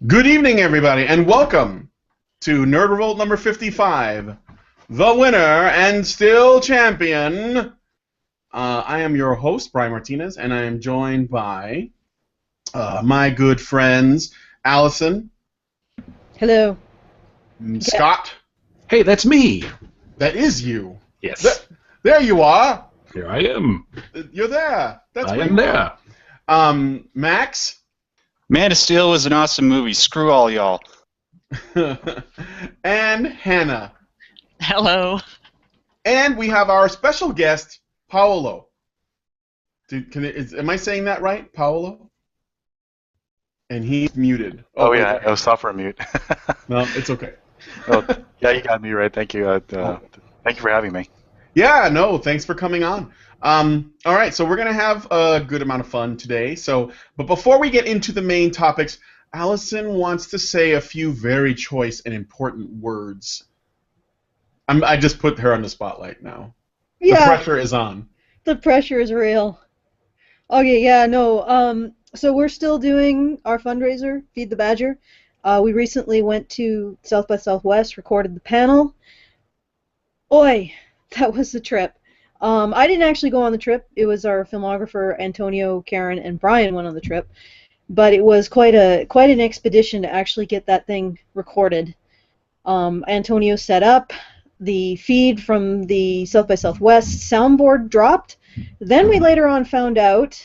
Good evening, everybody, and welcome to Nerdrevolt number 55, the winner and still champion. I am your host, Brian Martinez, and I am joined by my good friends, Allison. Hello. Scott. Hey, that's me. That is you. Yes. There you are. Here I am. You're there. That's I where am you are. there. Max. Man of Steel was an awesome movie. Screw all y'all. And Hannah. Hello. And we have our special guest, Paolo. Am I saying that right, Paolo? And he's muted. Oh yeah, I was off for mute. No, it's okay. Oh, yeah, you got me right. Thank you. Thank you for having me. Yeah, no, thanks for coming on. All right, so we're gonna have a good amount of fun today. But before we get into the main topics, Allison wants to say a few very choice and important words. I just put her on the spotlight now. Yeah. The pressure is on. The pressure is real. Okay, yeah, no. So we're still doing our fundraiser, Feed the Badger. We recently went to South by Southwest, recorded the panel. Oi, that was the trip. I didn't actually go on the trip. It was our filmographer, Antonio, Karen, and Brian went on the trip. But it was quite an expedition to actually get that thing recorded. Antonio set up. The feed from the South by Southwest soundboard dropped. Then we later on found out,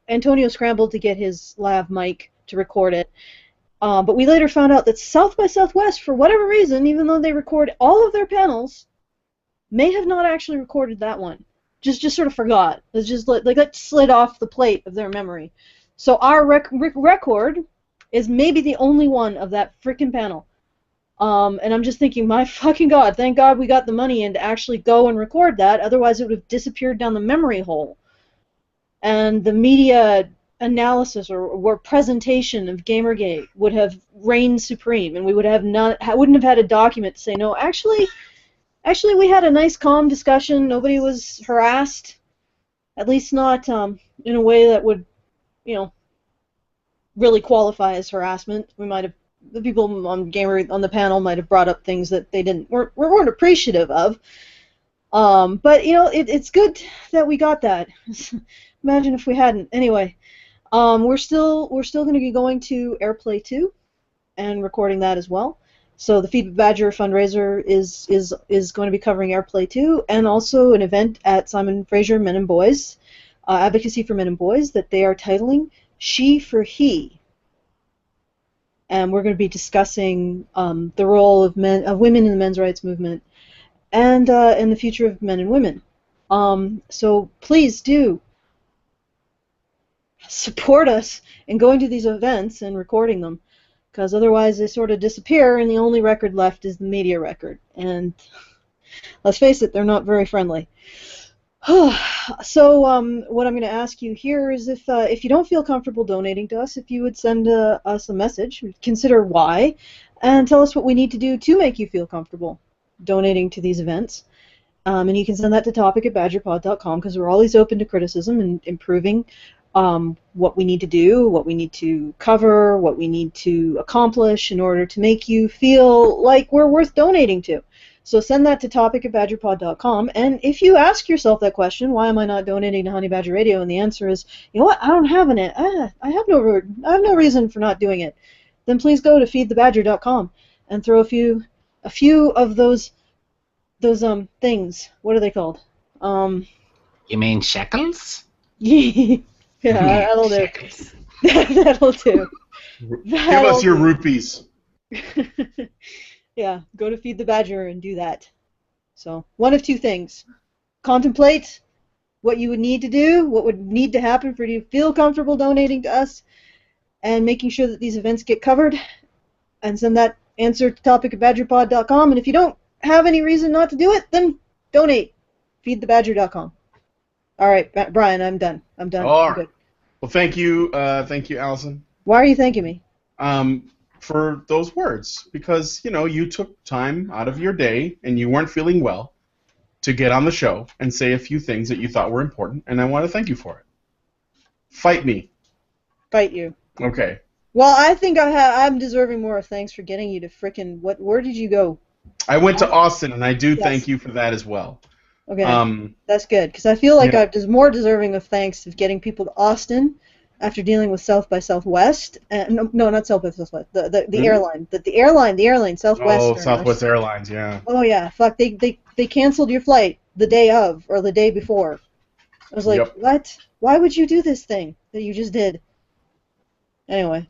Antonio scrambled to get his lav mic to record it. But we later found out that South by Southwest, for whatever reason, even though they record all of their panels, may have not actually recorded that one. Just sort of forgot. It's just like that slid off the plate of their memory. So our record is maybe the only one of that frickin' panel. And I'm just thinking, my fucking God, thank God we got the money in to actually go and record that, otherwise it would have disappeared down the memory hole. And the media analysis or presentation of Gamergate would have reigned supreme, and we would have wouldn't have had a document to say, no, actually we had a nice calm discussion, nobody was harassed, at least not in a way that would, really qualify as harassment. The people on the panel might have brought up things that they weren't appreciative of. But it's good that we got that. Imagine if we hadn't. Anyway, we're still going to be going to Airplay 2 and recording that as well. So the Feed the Badger fundraiser is going to be covering Airplay 2 and also an event at Simon Fraser Men and Boys, Advocacy for Men and Boys, that they are titling She for He. And we're going to be discussing the role of women in the men's rights movement and the future of men and women. So please do support us in going to these events and recording them, because otherwise they sort of disappear and the only record left is the media record. And let's face it, they're not very friendly. So what I'm going to ask you here is if you don't feel comfortable donating to us, if you would send us a message, consider why, and tell us what we need to do to make you feel comfortable donating to these events. And you can send that to topic@badgerpod.com, because we're always open to criticism and improving what we need to do, what we need to cover, what we need to accomplish in order to make you feel like we're worth donating to. So send that to topic@badgerpod.com, and if you ask yourself that question, why am I not donating to Honey Badger Radio, and the answer is, you know what, I don't have I have no reason for not doing it, then please go to feedthebadger.com and throw a few of those things. What are they called? You mean shekels? Yeah, that'll do. That'll do. Give us your rupees. Yeah, go to Feed the Badger and do that. So, one of two things. Contemplate what you would need to do, what would need to happen for you to feel comfortable donating to us, and making sure that these events get covered, and send that answer to topic@badgerpod.com, and if you don't have any reason not to do it, then donate. Feedthebadger.com. All right, Brian, I'm done. All right. Good. Well, thank you, Allison. Why are you thanking me? For those words, because you took time out of your day and you weren't feeling well to get on the show and say a few things that you thought were important, and I want to thank you for it. Fight me. Fight you. Okay. Well, I think I'm deserving more of thanks for getting you to frickin' where did you go? I went to Austin, and I do Yes. thank you for that as well. Okay, that's good, because I feel like yeah. I'm more deserving of thanks of getting people to Austin after dealing with South by Southwest. No, not South by Southwest. The airline. The airline, Southwest. Oh, Southwest Airlines, yeah. Oh yeah, fuck. They canceled your flight the day of or the day before. I was like, Yep. what? Why would you do this thing that you just did? Anyway.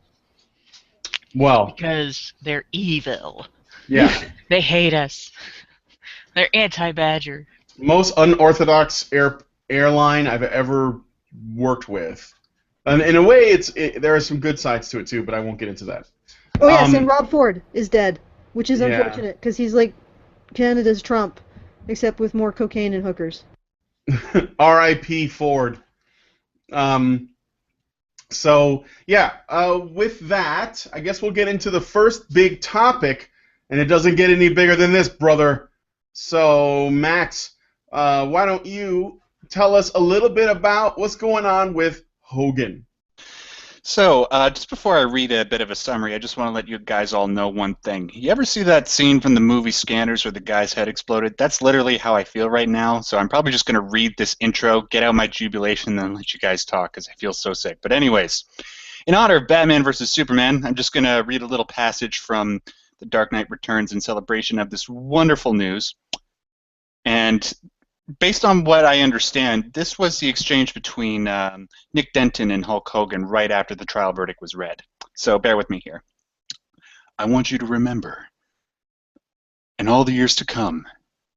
Well, Because they're evil. yeah. They hate us. They're anti-Badger. Most unorthodox airline I've ever worked with. And in a way, there are some good sides to it too, but I won't get into that. Oh yes, and Rob Ford is dead, which is Yeah. unfortunate because he's like Canada's Trump, except with more cocaine and hookers. R.I.P. Ford. So yeah, with that, I guess we'll get into the first big topic, and it doesn't get any bigger than this, brother. So Max, why don't you tell us a little bit about what's going on with Hogan? So, just before I read a bit of a summary, I just want to let you guys all know one thing. You ever see that scene from the movie Scanners where the guy's head exploded? That's literally how I feel right now, so I'm probably just going to read this intro, get out my jubilation, and then let you guys talk, because I feel so sick. But anyways, in honor of Batman vs. Superman, I'm just going to read a little passage from The Dark Knight Returns in celebration of this wonderful news. And based on what I understand, this was the exchange between Nick Denton and Hulk Hogan right after the trial verdict was read. So bear with me here. I want you to remember, in all the years to come,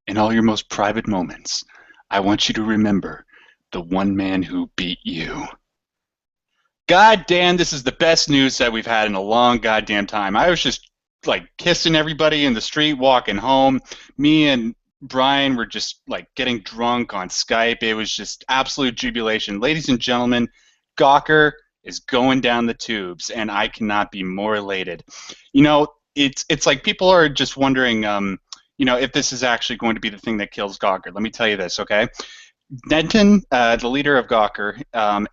in all your most private moments, I want you to remember the one man who beat you. God damn, this is the best news that we've had in a long goddamn time. I was just like kissing everybody in the street, walking home. Me and Brian were just like getting drunk on Skype. It was just absolute jubilation. Ladies and gentlemen, Gawker is going down the tubes, and I cannot be more elated. You know, it's like people are just wondering, you know, if this is actually going to be the thing that kills Gawker. Let me tell you this, okay? Denton, the leader of Gawker,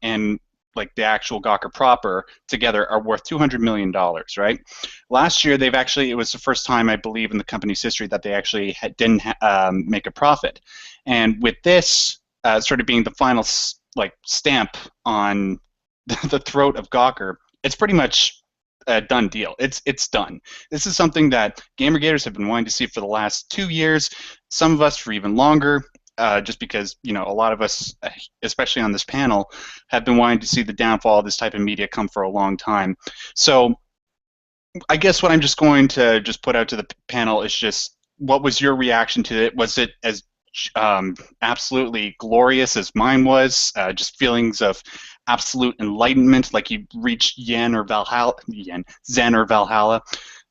and like the actual Gawker proper together are worth $200 million, right? Last year, it was the first time, I believe, in the company's history that they actually didn't make a profit. And with this sort of being the final stamp on the throat of Gawker, it's pretty much a done deal. It's done. This is something that Gamergaters have been wanting to see for the last 2 years, some of us for even longer. Just because, you know, a lot of us, especially on this panel, have been wanting to see the downfall of this type of media come for a long time. So I guess what I'm just going to just put out to the panel is just, what was your reaction to it? Was it as absolutely glorious as mine was? Just feelings of absolute enlightenment, like you reached Zen or Valhalla?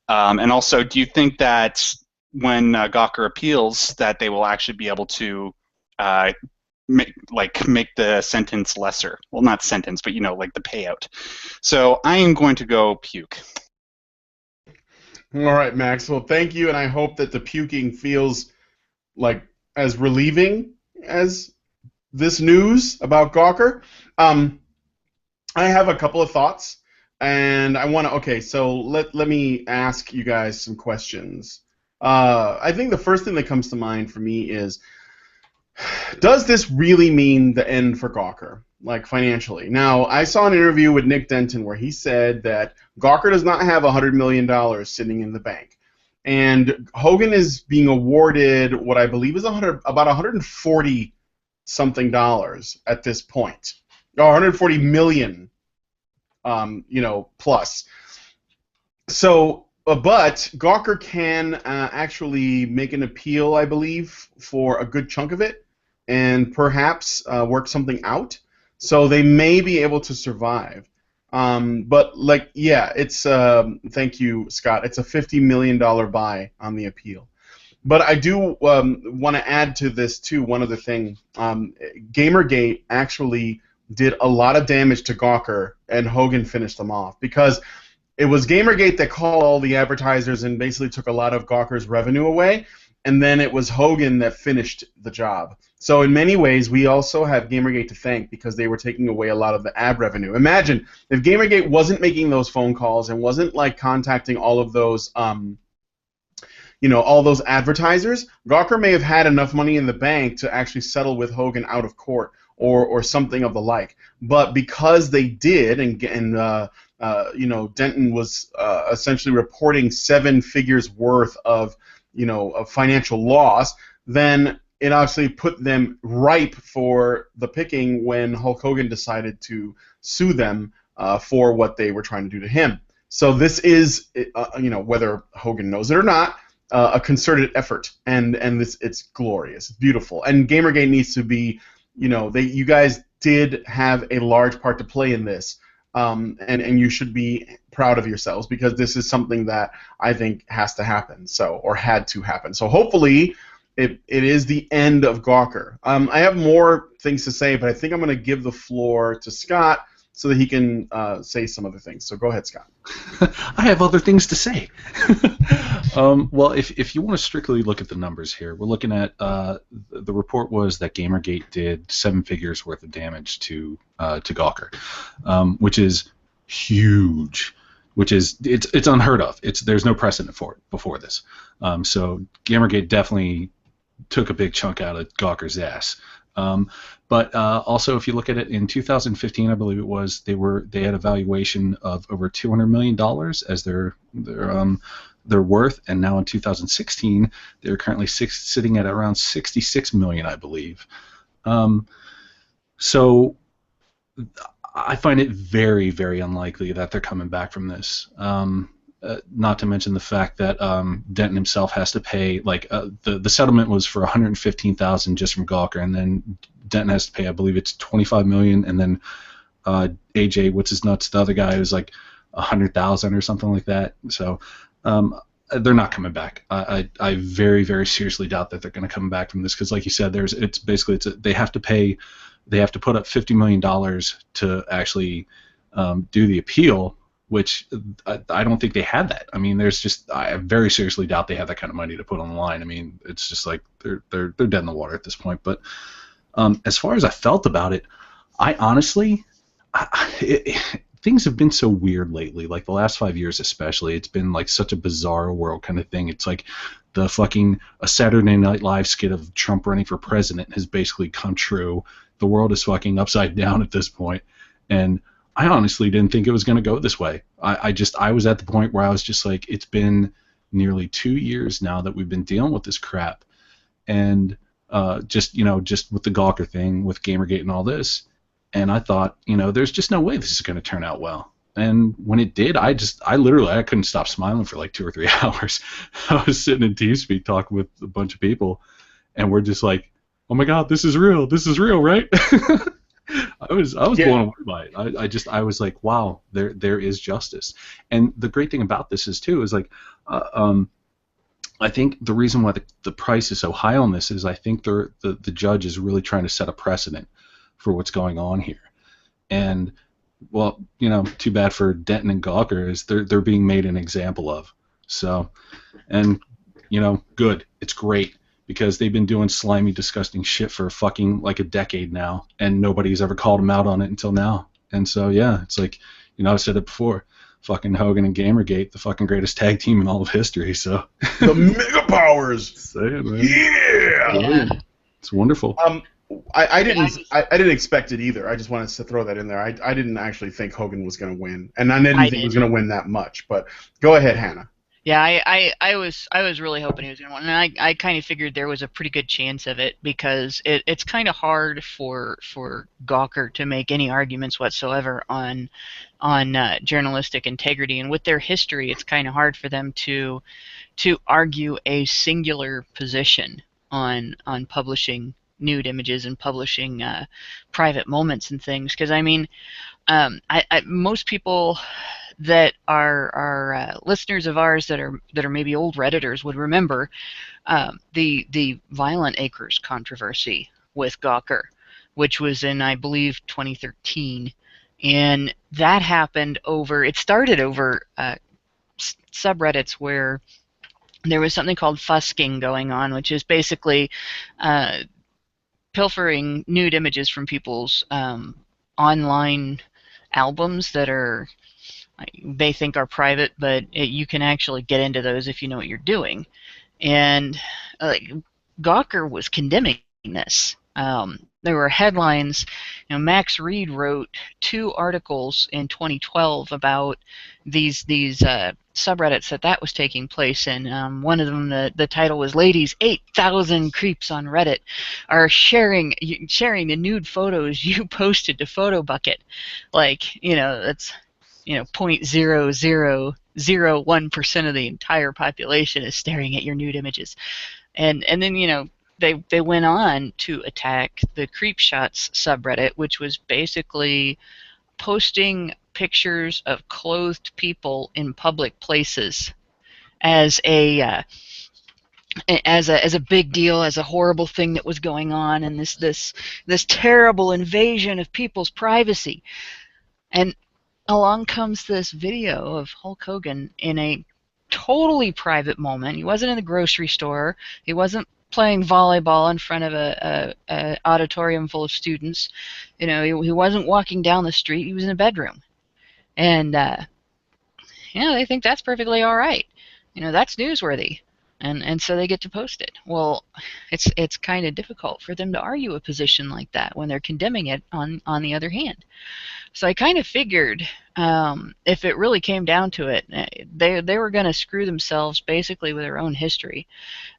And also, do you think that when Gawker appeals, that they will actually be able to make the sentence lesser? Well, not sentence, but, you know, like the payout. So I am going to go puke. All right, Max. Well, thank you, and I hope that the puking feels like as relieving as this news about Gawker. I have a couple of thoughts, and I want to. Okay, so let me ask you guys some questions. I think the first thing that comes to mind for me is, does this really mean the end for Gawker, like financially? Now, I saw an interview with Nick Denton where he said that Gawker does not have $100 million sitting in the bank, and Hogan is being awarded what I believe is about $140 something at this point, or 140 million, you know, plus. So. But Gawker can actually make an appeal, I believe, for a good chunk of it, and perhaps work something out. So they may be able to survive. But like, yeah, it's thank you, Scott. It's a $50 million buy on the appeal. But I do want to add to this too. One other thing, Gamergate actually did a lot of damage to Gawker, and Hogan finished them off because it was Gamergate that called all the advertisers and basically took a lot of Gawker's revenue away. and then it was Hogan that finished the job. So in many ways, we also have Gamergate to thank because they were taking away a lot of the ad revenue. Imagine if Gamergate wasn't making those phone calls and wasn't like contacting all of those, all those advertisers. Gawker may have had enough money in the bank to actually settle with Hogan out of court or something of the like. But because they did, and Denton was essentially reporting 7 figures worth of financial loss, then it obviously put them ripe for the picking when Hulk Hogan decided to sue them for what they were trying to do to him. So this is, whether Hogan knows it or not, a concerted effort, and it's glorious, it's beautiful, and Gamergate needs to be, you guys did have a large part to play in this, and you should be proud of yourselves because this is something that I think has to happen, or had to happen. So hopefully it is the end of Gawker. I have more things to say, but I think I'm going to give the floor to Scott so that he can say some other things. So go ahead, Scott. I have other things to say. Well, if you want to strictly look at the numbers here, we're looking at the report was that Gamergate did 7 figures worth of damage to Gawker, which is huge. Which is it's unheard of. There's no precedent for it before this. So Gamergate definitely took a big chunk out of Gawker's ass. But also, if you look at it in 2015, I believe it was, they had a valuation of over $200 million as their worth, and now in 2016 they're currently sitting at around 66 million, I believe. So I find it very, very unlikely that they're coming back from this. Not to mention the fact that Denton himself has to pay, the settlement was for $115,000 just from Gawker, and then Denton has to pay, I believe it's $25 million, and then AJ, what's his nuts, the other guy, was like $100,000 or something like that. So they're not coming back. I very, very seriously doubt that they're going to come back from this because, like you said, they have to put up $50 million to actually do the appeal, which I don't think they had that. I mean, I very seriously doubt they have that kind of money to put on the line. I mean, it's just like they're dead in the water at this point. But as far as I felt about it, I honestly, things have been so weird lately. Like the last 5 years especially, it's been like such a bizarre world kind of thing. It's like a Saturday Night Live skit of Trump running for president has basically come true. The world is fucking upside down at this point, and I honestly didn't think it was going to go this way. I was at the point where I was just like, it's been nearly 2 years now that we've been dealing with this crap, and just with the Gawker thing, with Gamergate and all this, and I thought, there's just no way this is going to turn out well. And when it did, I couldn't stop smiling for like 2 or 3 hours. I was sitting in TeamSpeak talking with a bunch of people, and we're just like, oh my God, this is real, right? I was blown away by it. I was like, wow, there is justice. And the great thing about this is like, I think the reason why the price is so high on this is I think the judge is really trying to set a precedent for what's going on here. And well, too bad for Denton and Gawker is they're being made an example of. So, and good, it's great. Because they've been doing slimy, disgusting shit for fucking like a decade now, and nobody's ever called them out on it until now. And so, yeah, it's like, I've said it before, fucking Hogan and Gamergate, the fucking greatest tag team in all of history. So the Mega Powers. Say it, man. Yeah. It's wonderful. I didn't expect it either. I just wanted to throw that in there. I didn't actually think Hogan was going to win, and I didn't think he was going to win that much. But go ahead, Hannah. Yeah, I was really hoping he was going to win, and I kind of figured there was a pretty good chance of it because it's kind of hard for Gawker to make any arguments whatsoever on journalistic integrity, and with their history, it's kind of hard for them to argue a singular position on publishing nude images and publishing private moments and things. Because I mean, most people that are listeners of ours that are maybe old Redditors would remember the Violent Acres controversy with Gawker, which was in, I believe, 2013, and that happened over. It started over subreddits where there was something called fusking going on, which is basically pilfering nude images from people's online albums that are they think are private, but you can actually get into those if you know what you're doing. And Gawker was condemning this. There were headlines. Max Reed wrote 2 articles in 2012 about these subreddits that was taking place in. One of them, the title was "Ladies, 8,000 creeps on Reddit are sharing the nude photos you posted to PhotoBucket." That's 0.0001% of the entire population is staring at your nude images. And then they went on to attack the Creepshots subreddit, which was basically posting pictures of clothed people in public places as a big deal, as a horrible thing that was going on, and this terrible invasion of people's privacy. And along comes this video of Hulk Hogan in a totally private moment. He wasn't in the grocery store. He wasn't playing volleyball in front of a auditorium full of students. He wasn't walking down the street. He was in a bedroom. And they think that's perfectly all right. That's newsworthy. And so they get to post it. Well, it's kind of difficult for them to argue a position like that when they're condemning it on the other hand. So I kind of figured if it really came down to it, they were going to screw themselves basically with their own history.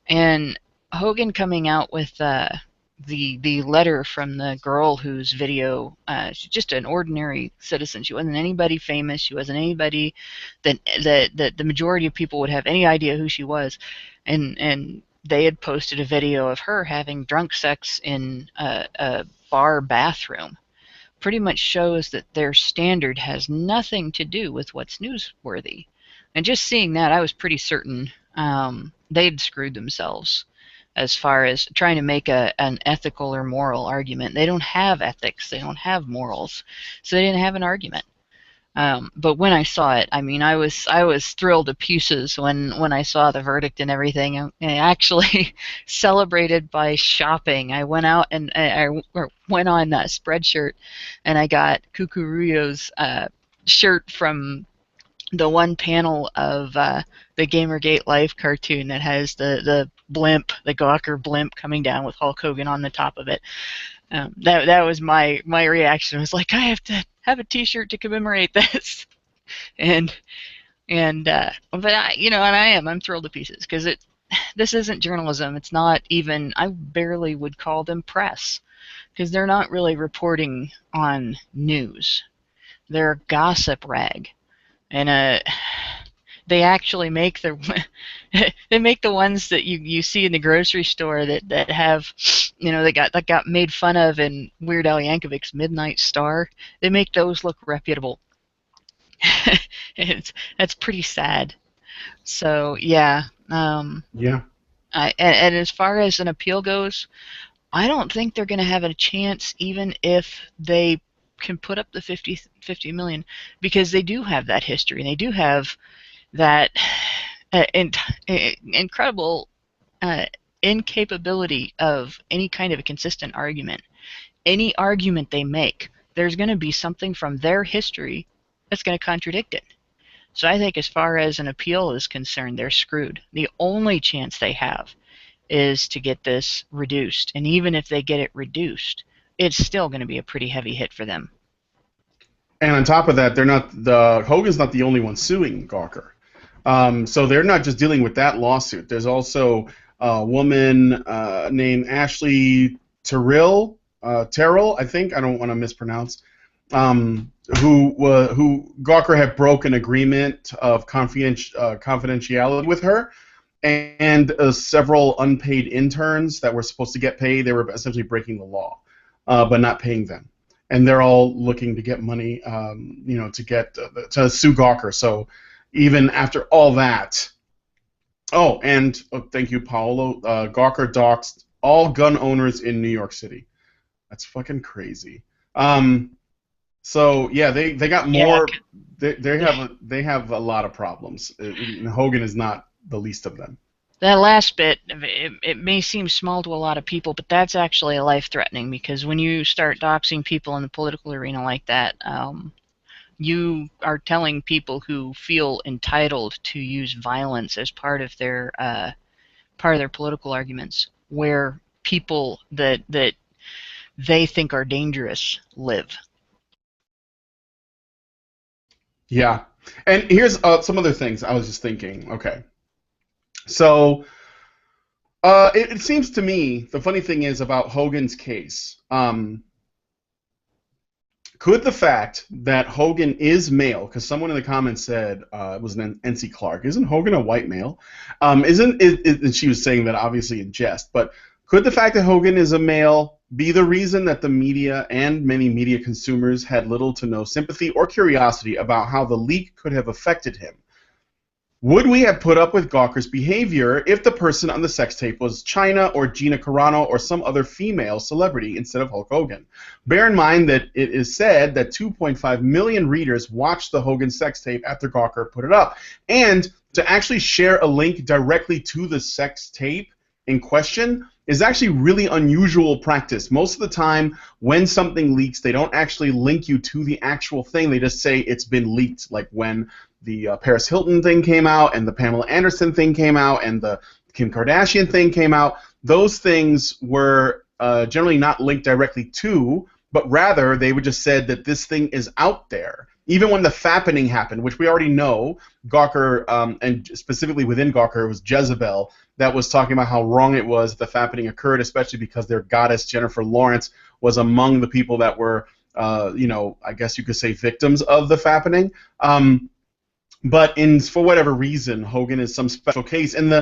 And Hogan coming out with the letter from the girl whose video, she's just an ordinary citizen. She wasn't anybody famous. She wasn't anybody that the majority of people would have any idea who she was. And they had posted a video of her having drunk sex in a bar bathroom. Pretty much shows that their standard has nothing to do with what's newsworthy. And just seeing that, I was pretty certain they'd screwed themselves as far as trying to make an ethical or moral argument. They don't have ethics. They don't have morals. So they didn't have an argument. But when I saw it, I was thrilled to pieces when I saw the verdict and everything. I actually celebrated by shopping. I went out and I went on Spreadshirt, and I got Kukuruyo's shirt from the one panel of the Gamergate Life cartoon that has the blimp, the Gawker blimp coming down with Hulk Hogan on the top of it. That was my reaction. I was like, I have to have a T-shirt to commemorate this, but I'm thrilled to pieces because this isn't journalism. It's not even. I barely would call them press because they're not really reporting on news. They're a gossip rag, and they actually make the ones that you see in the grocery store that have that got made fun of in Weird Al Yankovic's Midnight Star. They make those look reputable. That's pretty sad. So yeah. Yeah. And as far as an appeal goes, I don't think they're going to have a chance even if they can put up the 50 million, because they do have that history and they do have that incredible incapability of any kind of a consistent argument. Any argument they make, there's going to be something from their history that's going to contradict it. So I think as far as an appeal is concerned, they're screwed. The only chance they have is to get this reduced. And even if they get it reduced, it's still going to be a pretty heavy hit for them. And on top of that, Hogan's not the only one suing Gawker. So they're not just dealing with that lawsuit. There's also a woman named Ashley Terrell, I think. I don't want to mispronounce. Who Gawker had broken agreement of confidentiality with her, and several unpaid interns that were supposed to get paid. They were essentially breaking the law, but not paying them. And they're all looking to get money, to sue Gawker. So even after all that, thank you, Paolo. Gawker doxed all gun owners in New York City. That's fucking crazy. So yeah, they got more. They have a lot of problems. Hogan is not the least of them. That last bit, it may seem small to a lot of people, but that's actually life-threatening, because when you start doxing people in the political arena like that, you are telling people who feel entitled to use violence as part of their political arguments, where people that they think are dangerous live. Yeah. And here's some other things I was just thinking. Okay. So it seems to me, the funny thing is about Hogan's case, could the fact that Hogan is male, because someone in the comments said it was an NC Clark, isn't Hogan a white male? Isn't it, and she was saying that obviously in jest, but could the fact that Hogan is a male be the reason that the media and many media consumers had little to no sympathy or curiosity about how the leak could have affected him? Would we have put up with Gawker's behavior if the person on the sex tape was China or Gina Carano or some other female celebrity instead of Hulk Hogan? Bear in mind that it is said that 2.5 million readers watched the Hogan sex tape after Gawker put it up. And to actually share a link directly to the sex tape in question is actually really unusual practice. Most of the time, when something leaks, they don't actually link you to the actual thing. They just say it's been leaked, like when the Paris Hilton thing came out and the Pamela Anderson thing came out and the Kim Kardashian thing came out. Those things were generally not linked directly to, but rather they would just said that this thing is out there. Even when the fappening happened, which we already know, Gawker, and specifically within Gawker, it was Jezebel that was talking about how wrong it was that the fappening occurred, especially because their goddess Jennifer Lawrence was among the people that were, I guess you could say victims of the fappening. But for whatever reason, Hogan is some special case, and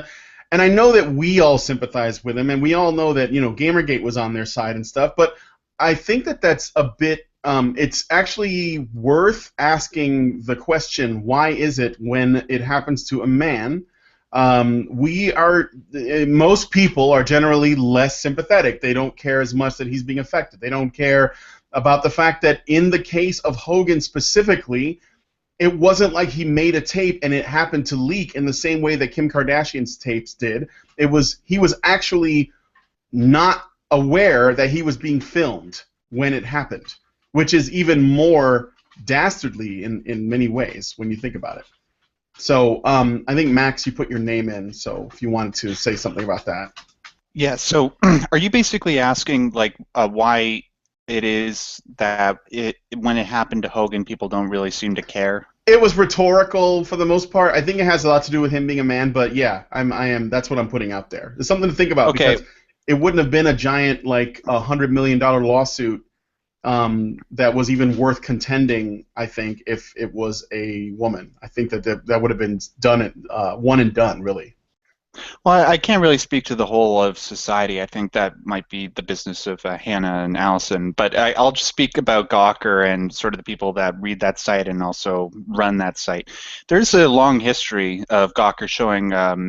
I know that we all sympathize with him, and we all know that Gamergate was on their side and stuff. But I think that that's a bit. It's actually worth asking the question: why is it when it happens to a man, most people are generally less sympathetic. They don't care as much that he's being affected. They don't care about the fact that in the case of Hogan specifically, it wasn't like he made a tape and it happened to leak in the same way that Kim Kardashian's tapes did. He was actually not aware that he was being filmed when it happened, which is even more dastardly in many ways when you think about it. So I think, Max, you put your name in, so if you wanted to say something about that. Yeah, so are you basically asking why it is that when it happened to Hogan, people don't really seem to care? It was rhetorical for the most part. I think it has a lot to do with him being a man, but yeah, that's what I'm putting out there. It's something to think about, because it wouldn't have been a giant, like, $100 million lawsuit that was even worth contending, I think, if it was a woman. I think that would have been done one and done, really. Well, I can't really speak to the whole of society. I think that might be the business of Hannah and Allison. But I'll just speak about Gawker and sort of the people that read that site and also run that site. There's a long history of Gawker showing, I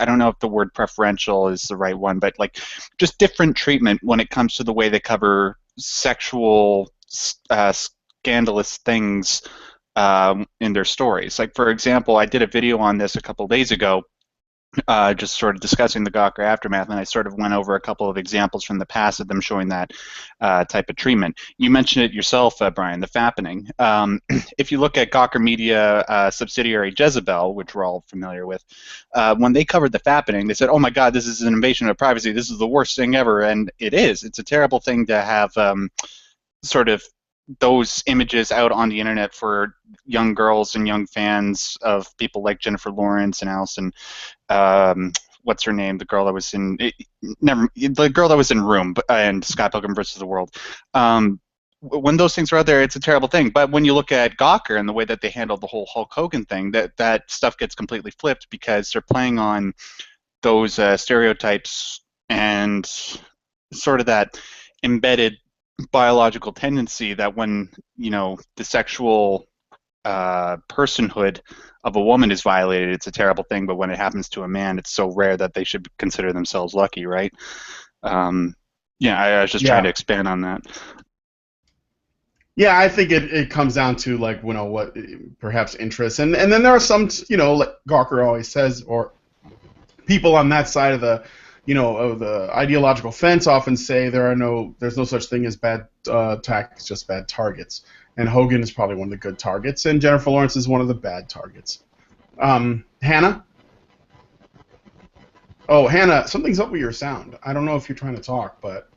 don't know if the word preferential is the right one, but like just different treatment when it comes to the way they cover sexual scandalous things in their stories. Like, for example, I did a video on this a couple days ago, just sort of discussing the Gawker aftermath, and I sort of went over a couple of examples from the past of them showing that type of treatment. You mentioned it yourself, Brian, the fappening. If you look at Gawker Media subsidiary Jezebel, which we're all familiar with, when they covered the fappening, they said, "Oh my God, this is an invasion of privacy. This is the worst thing ever," and it is. It's a terrible thing to have sort of those images out on the internet for young girls and young fans of people like Jennifer Lawrence and Allison. What's her name? The girl that was in the girl that was in Room and Scott Pilgrim versus the World. When those things are out there, it's a terrible thing. But when you look at Gawker and the way that they handled the whole Hulk Hogan thing, that stuff gets completely flipped because they're playing on those stereotypes and sort of that embedded biological tendency that when the sexual personhood of a woman is violated, it's a terrible thing, but when it happens to a man, it's so rare that they should consider themselves lucky, right? I was just trying to expand on that. Yeah, I think it comes down to, like, what perhaps interests, and then there are some, like Gawker always says, or people on that side of the, of the ideological fence often say there's no such thing as bad tactics, just bad targets. And Hogan is probably one of the good targets, and Jennifer Lawrence is one of the bad targets. Hannah? Oh, Hannah, something's up with your sound. I don't know if you're trying to talk, but...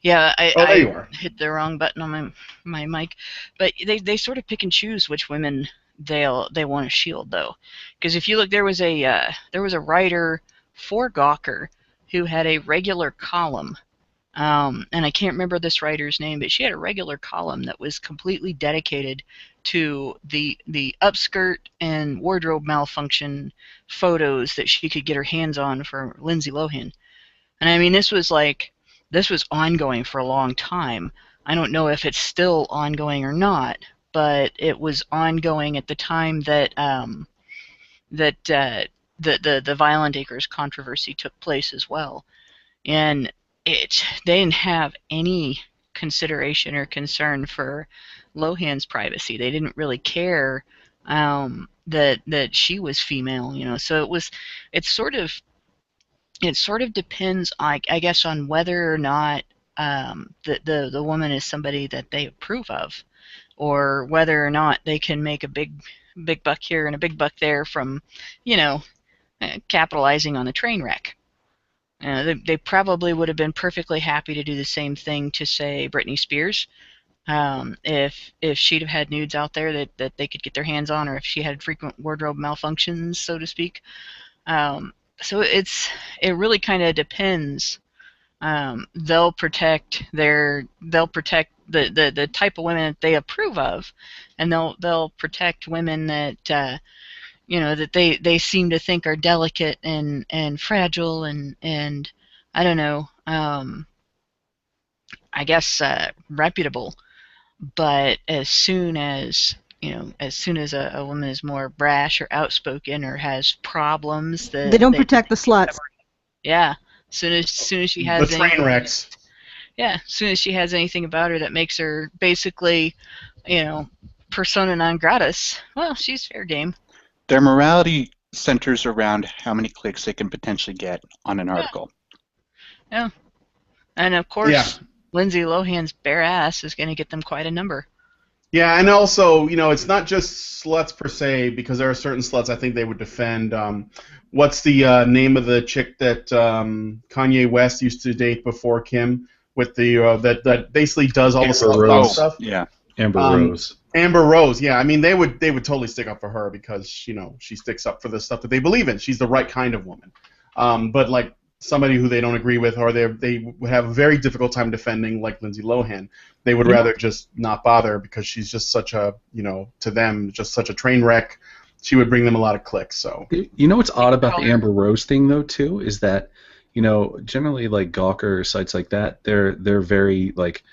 Yeah, there you are. hit the wrong button on my mic. But they sort of pick and choose which women they want to shield, though. Because if you look, there was a writer for Gawker who had a regular column, and I can't remember this writer's name, but she had a regular column that was completely dedicated to the upskirt and wardrobe malfunction photos that she could get her hands on for Lindsay Lohan. And I mean, this was ongoing for a long time. I don't know if it's still ongoing or not, but it was ongoing at the time that the Violent Acres controversy took place as well. And they didn't have any consideration or concern for Lohan's privacy. They didn't really care that she was female, So it sort of depends, I guess, on whether or not the woman is somebody that they approve of, or whether or not they can make a big buck here and a big buck there from, capitalizing on the train wreck. They probably would have been perfectly happy to do the same thing to, say, Britney Spears, if she'd have had nudes out there that they could get their hands on, or if she had frequent wardrobe malfunctions, so to speak. So it really kind of depends. They'll protect the type of women that they approve of, and they'll protect women that that they seem to think are delicate and fragile and I don't know, I guess reputable. But as soon as a woman is more brash or outspoken or has problems, they don't protect the sluts. Yeah, as soon as she has the train wrecks. Yeah, as soon as she has anything about her that makes her basically, persona non gratis, well, she's fair game. Their morality centers around how many clicks they can potentially get on an article. Yeah, and of course, Lindsay Lohan's bare ass is going to get them quite a number. Yeah, and also, it's not just sluts per se, because there are certain sluts I think they would defend. What's the name of the chick that Kanye West used to date before Kim, with the that basically does all the stuff? Yeah, Amber Rose. Amber Rose, yeah. I mean, they would totally stick up for her because she sticks up for the stuff that they believe in. She's the right kind of woman. But like somebody who they don't agree with, or they would have a very difficult time defending, like Lindsay Lohan, they would rather just not bother because she's just such a to them just such a train wreck. She would bring them a lot of clicks. So what's odd about the Amber Rose thing though too is that generally like Gawker or sites like that they're very like.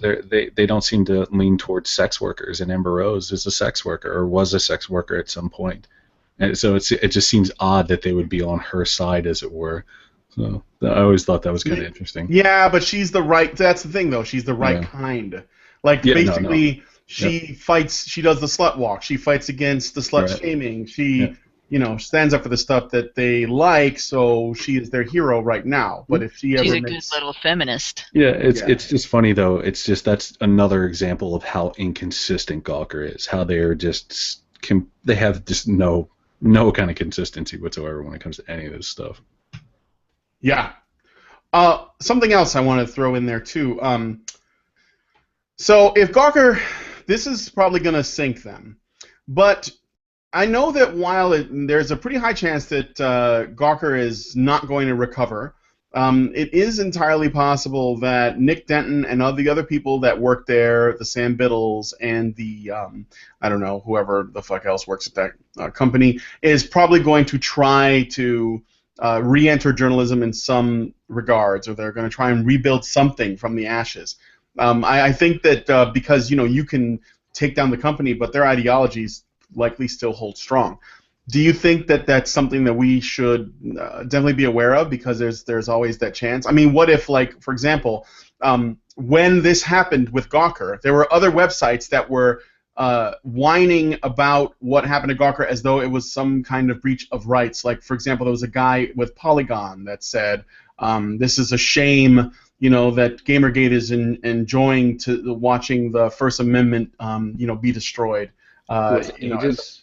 They don't seem to lean towards sex workers, and Amber Rose is a sex worker or was a sex worker at some point, and so it just seems odd that they would be on her side, as it were. So I always thought that was kind of interesting. Yeah, but she's the right. That's the thing, though. She's the right kind. Like basically, she fights. She does the slut walk. She fights against the slut shaming. She. Stands up for the stuff that they like, so she is their hero right now. But if she's a good little feminist. Yeah, it's just funny though. It's just that's another example of how inconsistent Gawker is. How they're just they have just no kind of consistency whatsoever when it comes to any of this stuff. Yeah. Something else I want to throw in there too. So if Gawker, this is probably going to sink them, but I know that while there's a pretty high chance that Gawker is not going to recover, it is entirely possible that Nick Denton and all the other people that work there, the Sam Biddles and the, I don't know, whoever the fuck else works at that company, is probably going to try to re-enter journalism in some regards, or they're going to try and rebuild something from the ashes. I think that because, you can take down the company, but their ideologies likely still hold strong. Do you think that that's something that we should definitely be aware of, because there's always that chance? I mean, what if, like, for example, when this happened with Gawker, there were other websites that were whining about what happened to Gawker as though it was some kind of breach of rights. Like, for example, there was a guy with Polygon that said, this is a shame, that Gamergate is enjoying watching the First Amendment, be destroyed. Was it Aegis?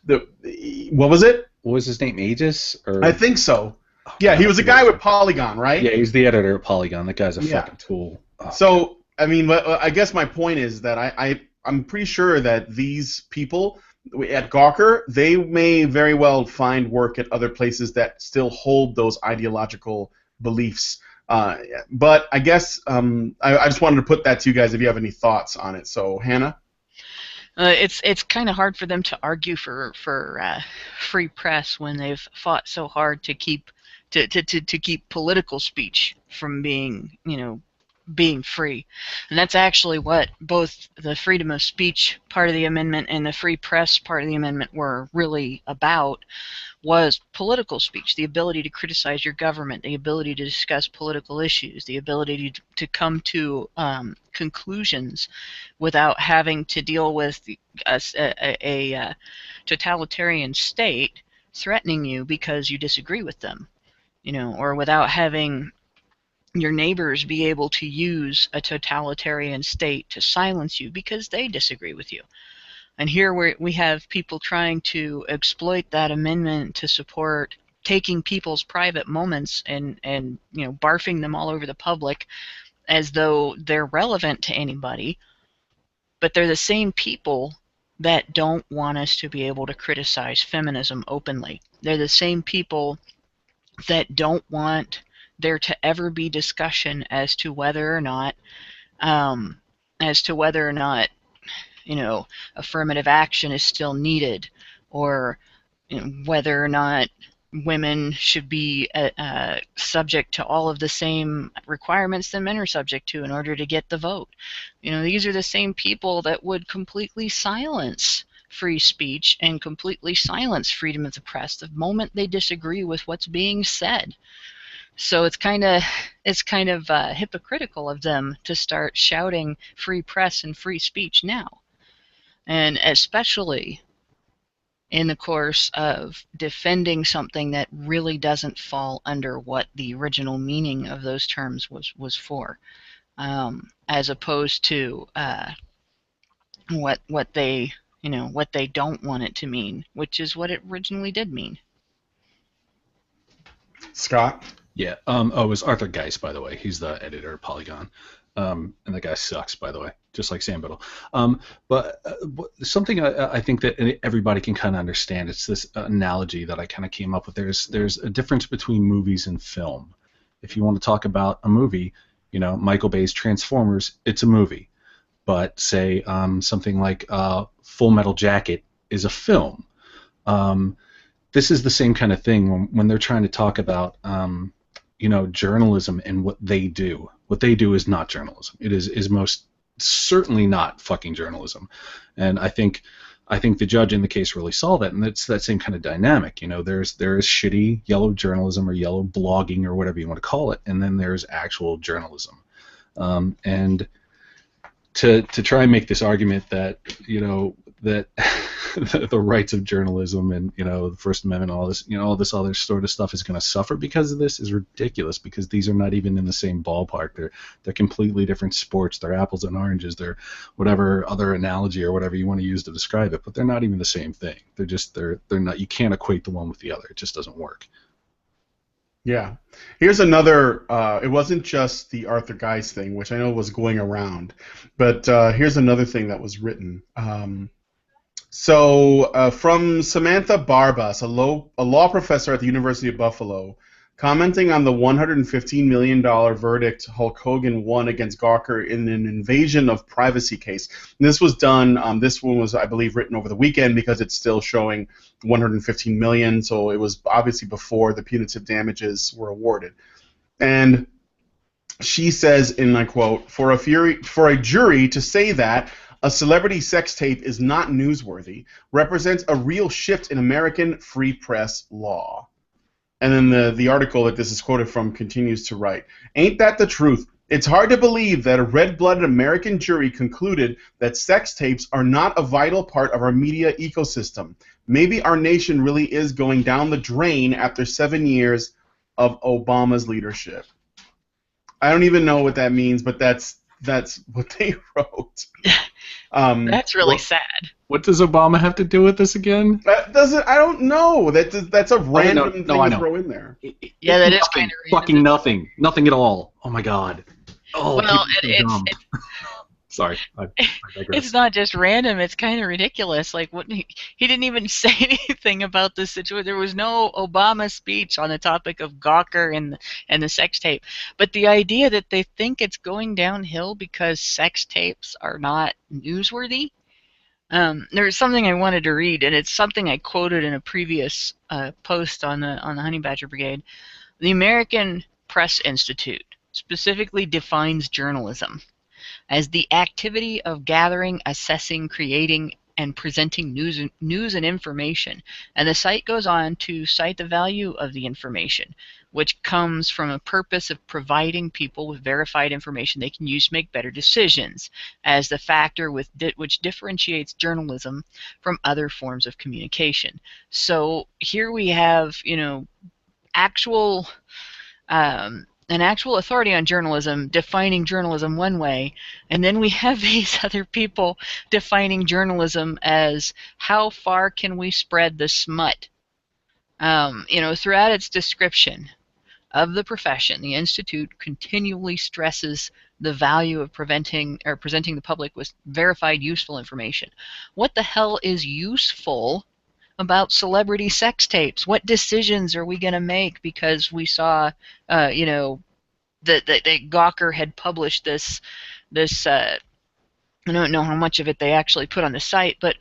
What was it? What was his name? Aegis? Or... I think so. Yeah, he was a guy with Polygon, right? Yeah, he's the editor of Polygon. That guy's a fucking tool. Oh, so, I mean, I guess my point is that I'm pretty sure that these people at Gawker, they may very well find work at other places that still hold those ideological beliefs. But I guess I just wanted to put that to you guys if you have any thoughts on it. So, Hannah? It's kind of hard for them to argue for free press when they've fought so hard to keep political speech from being free. And that's actually what both the freedom of speech part of the amendment and the free press part of the amendment were really about, was political speech, the ability to criticize your government, the ability to discuss political issues, the ability to come to conclusions without having to deal with a totalitarian state threatening you because you disagree with them, or without having your neighbors be able to use a totalitarian state to silence you because they disagree with you. And here we have people trying to exploit that amendment to support taking people's private moments and barfing them all over the public as though they're relevant to anybody. But they're the same people that don't want us to be able to criticize feminism openly. They're the same people that don't want there to ever be discussion as to whether or not affirmative action is still needed, or whether or not women should be subject to all of the same requirements that men are subject to in order to get the vote. These are the same people that would completely silence free speech and completely silence freedom of the press the moment they disagree with what's being said. So it's kind of hypocritical of them to start shouting free press and free speech now, and especially in the course of defending something that really doesn't fall under what the original meaning of those terms was for, as opposed to what they don't want it to mean, which is what it originally did mean. Scott? Yeah. It was Arthur Geis, by the way. He's the editor of Polygon. And the guy sucks, by the way, just like Sam Biddle. But something I think that everybody can kind of understand, it's this analogy that I kind of came up with. There's a difference between movies and film. If you want to talk about a movie, Michael Bay's Transformers, it's a movie. But say something like Full Metal Jacket is a film. This is the same kind of thing when they're trying to talk about journalism and what they do. What they do is not journalism. It is most certainly not fucking journalism. And I think the judge in the case really saw that, and it's that same kind of dynamic. There is shitty yellow journalism or yellow blogging or whatever you want to call it, and then there's actual journalism. And to try and make this argument that that the rights of journalism and the First Amendment, all this other sort of stuff is going to suffer because of this is ridiculous, because these are not even in the same ballpark. They're completely different sports. They're apples and oranges. They're whatever other analogy or whatever you want to use to describe it, but they're not even the same thing. They're not. You can't equate the one with the other. It just doesn't work. Yeah. Here's another, it wasn't just the Arthur Geis thing, which I know was going around, but here's another thing that was written. From Samantha Barbas, a law professor at the University of Buffalo, commenting on the $115 million verdict Hulk Hogan won against Gawker in an invasion of privacy case. And this was done, this one was, I believe, written over the weekend because it's still showing $115 million, so it was obviously before the punitive damages were awarded. And she says, and I quote, for a jury to say that a celebrity sex tape is not newsworthy represents a real shift in American free press law. And then the article that this is quoted from continues to write, ain't that the truth? It's hard to believe that a red-blooded American jury concluded that sex tapes are not a vital part of our media ecosystem. Maybe our nation really is going down the drain after 7 years of Obama's leadership. I don't even know what that means, but that's what they wrote. That's really sad. What does Obama have to do with this again? That doesn't. I don't know. That's a random thing I to know. throw in there. Yeah, that is Nothing. kind of Fucking nothing. Nothing at all. Oh my god. Oh, well, people are so dumb. Sorry, I digress. it's not just random. It's kind of ridiculous. Like, what he didn't even say anything about this situation. There was no Obama speech on the topic of Gawker and the sex tape. But the idea that they think it's going downhill because sex tapes are not newsworthy. There's something I wanted to read, and it's something I quoted in a previous post on the Honey Badger Brigade. The American Press Institute specifically defines journalism as the activity of gathering, assessing, creating, and presenting news and information. And the site goes on to cite the value of the information, which comes from a purpose of providing people with verified information they can use to make better decisions, as the factor which differentiates journalism from other forms of communication. So here we have, actual an actual authority on journalism defining journalism one way, and then we have these other people defining journalism as how far can we spread the smut. Throughout its description of the profession, the Institute continually stresses the value of presenting the public with verified, useful information. What the hell is useful about celebrity sex tapes? What decisions are we going to make because we saw, that Gawker had published this. I don't know how much of it they actually put on the site, but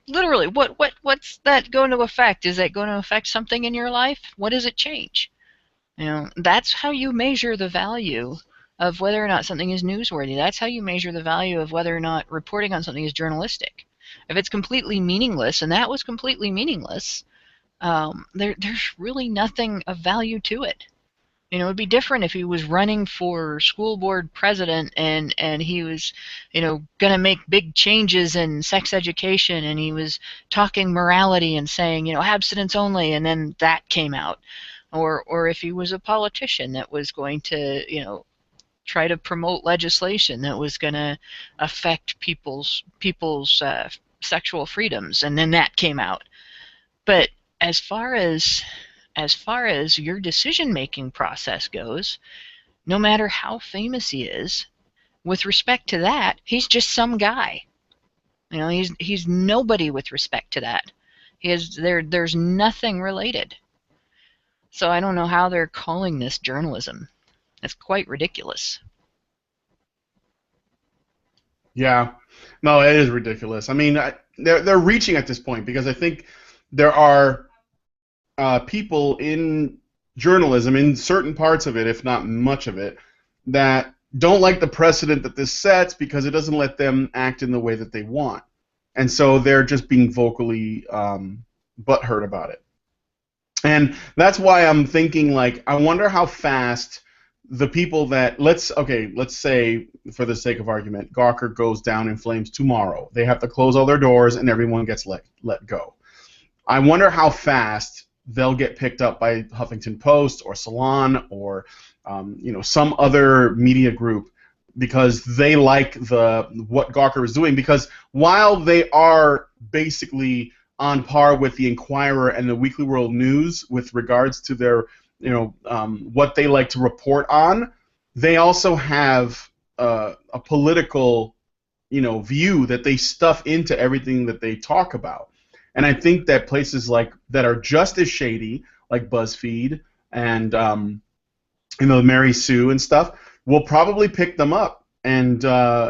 literally, what's that going to affect? Is that going to affect something in your life? What does it change? That's how you measure the value of whether or not something is newsworthy. That's how you measure the value of whether or not reporting on something is journalistic. If it's completely meaningless, and that was completely meaningless, there's really nothing of value to it. It would be different if he was running for school board president and he was, going to make big changes in sex education, and he was talking morality and saying, abstinence only, and then that came out. Or if he was a politician that was going to, try to promote legislation that was going to affect people's sexual freedoms, and then that came out. But as far as your decision-making process goes, no matter how famous he is, with respect to that, he's just some guy. He's nobody with respect to that. There's nothing related. So I don't know how they're calling this journalism. It's quite ridiculous. Yeah, no, it is ridiculous. I mean, they're reaching at this point because I think there are people in journalism, in certain parts of it, if not much of it, that don't like the precedent that this sets because it doesn't let them act in the way that they want. And so they're just being vocally butthurt about it. And that's why I'm thinking, I wonder how fast the people that, let's say, for the sake of argument, Gawker goes down in flames tomorrow. They have to close all their doors and everyone gets let go. I wonder how fast they'll get picked up by Huffington Post or Salon or some other media group because they like what Gawker is doing. Because while they are basically on par with the Inquirer and the Weekly World News with regards to their what they like to report on, they also have a political view that they stuff into everything that they talk about. And I think that places that are just as shady, like BuzzFeed and Mary Sue and stuff, will probably pick them up and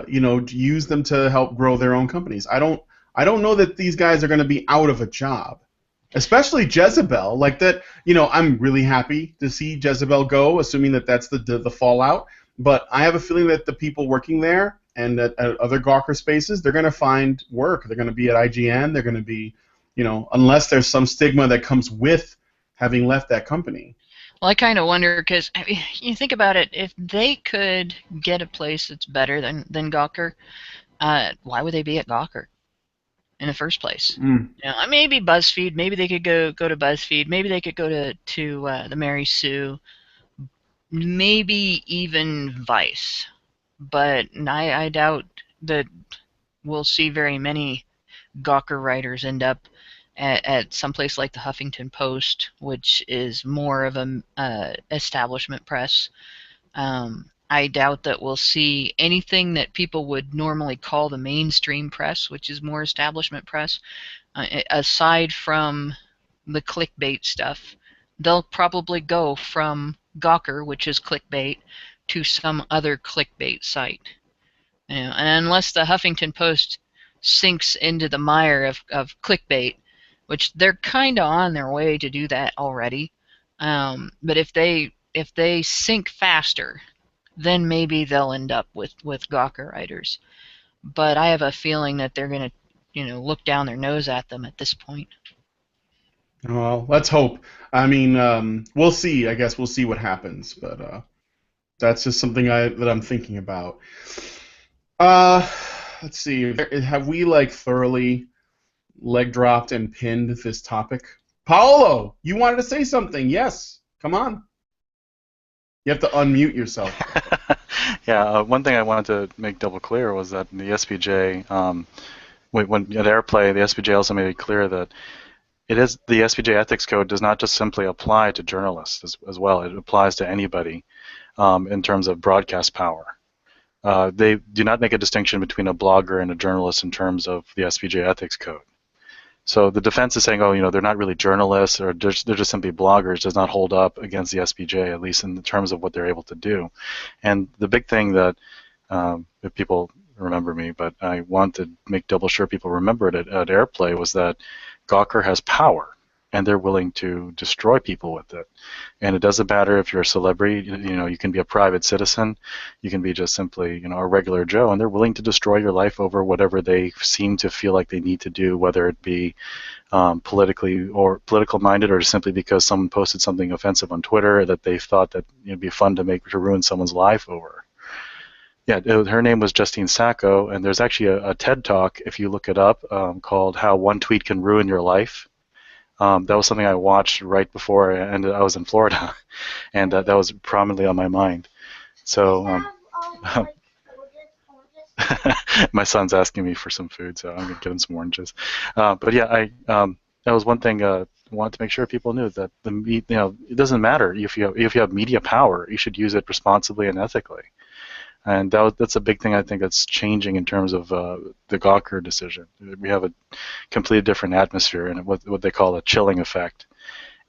use them to help grow their own companies. I don't know that these guys are going to be out of a job, especially Jezebel. I'm really happy to see Jezebel go, assuming that that's the fallout. But I have a feeling that the people working there and at other Gawker spaces, they're going to find work. They're going to be at IGN. They're going to be, unless there's some stigma that comes with having left that company. Well, I kind of wonder because I mean, you think about it. If they could get a place that's better than Gawker, why would they be at Gawker in the first place? Mm. You know, maybe BuzzFeed. Maybe they could go to BuzzFeed. Maybe they could go to the Mary Sue. Maybe even Vice. But I doubt that we'll see very many Gawker writers end up at some place like the Huffington Post, which is more of a establishment press. I doubt that we'll see anything that people would normally call the mainstream press, which is more establishment press, aside from the clickbait stuff. They'll probably go from Gawker, which is clickbait, to some other clickbait site. You know, and unless the Huffington Post sinks into the mire of clickbait, which they're kind of on their way to do that already, but if they sink faster, then maybe they'll end up with Gawker writers. But I have a feeling that they're gonna, look down their nose at them at this point. Well, let's hope. I mean, we'll see. I guess we'll see what happens, but that's just something that I'm thinking about. Let's see. Have we thoroughly leg dropped and pinned this topic? Paolo, you wanted to say something? Yes. Come on. You have to unmute yourself. Yeah, one thing I wanted to make double clear was that in the SPJ, when at Airplay, the SPJ also made it clear that the SPJ ethics code does not just simply apply to journalists as well. It applies to anybody in terms of broadcast power. They do not make a distinction between a blogger and a journalist in terms of the SPJ ethics code. So the defense is saying, oh, they're not really journalists or they're just simply bloggers, does not hold up against the SPJ, at least in terms of what they're able to do. And the big thing that, if people remember me, but I want to make double sure people remember it at Airplay, was that Gawker has power. And they're willing to destroy people with it. And it doesn't matter if you're a celebrity, you can be a private citizen, you can be just simply, a regular Joe, and they're willing to destroy your life over whatever they seem to feel like they need to do, whether it be political minded or simply because someone posted something offensive on Twitter that they thought that it'd be fun to ruin someone's life over. Yeah, her name was Justine Sacco, and there's actually a TED Talk, if you look it up, called How One Tweet Can Ruin Your Life. That was something I watched right before I was in Florida, and that was prominently on my mind. So my son's asking me for some food, so I'm going to get him some oranges. But yeah, that was one thing I wanted to make sure people knew, that it doesn't matter if you have media power, you should use it responsibly and ethically. And that's a big thing I think that's changing in terms of the Gawker decision. We have a completely different atmosphere and what they call a chilling effect.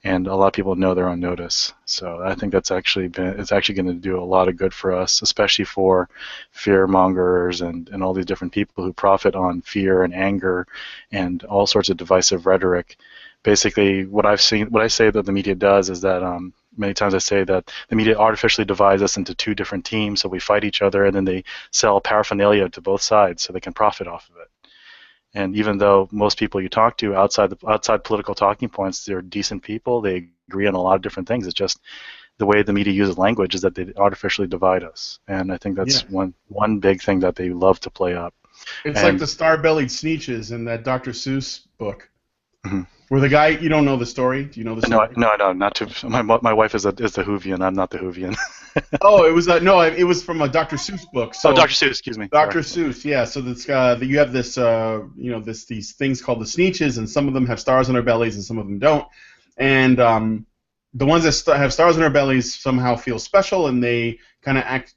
And a lot of people know they're on notice. So I think it's actually going to do a lot of good for us, especially for fear mongers and all these different people who profit on fear and anger and all sorts of divisive rhetoric. Basically, what I say that the media does is that many times I say that the media artificially divides us into two different teams, so we fight each other, and then they sell paraphernalia to both sides so they can profit off of it. And even though most people you talk to outside political talking points, they're decent people, they agree on a lot of different things. It's just the way the media uses language is that they artificially divide us. And I think that's one big thing that they love to play up. It's like the star-bellied Sneetches in that Dr. Seuss book. Mm-hmm. Where the guy, you don't know the story? Do you know the story? No, not too. My wife is the Whovian. I'm not the Whovian. Oh, it was it was from a Dr. Seuss book. So, Dr. Seuss, excuse me. Dr. Seuss, yeah. So this you have this, these things called the Sneetches, and some of them have stars on their bellies, and some of them don't. And the ones that have stars on their bellies somehow feel special, and they kind of act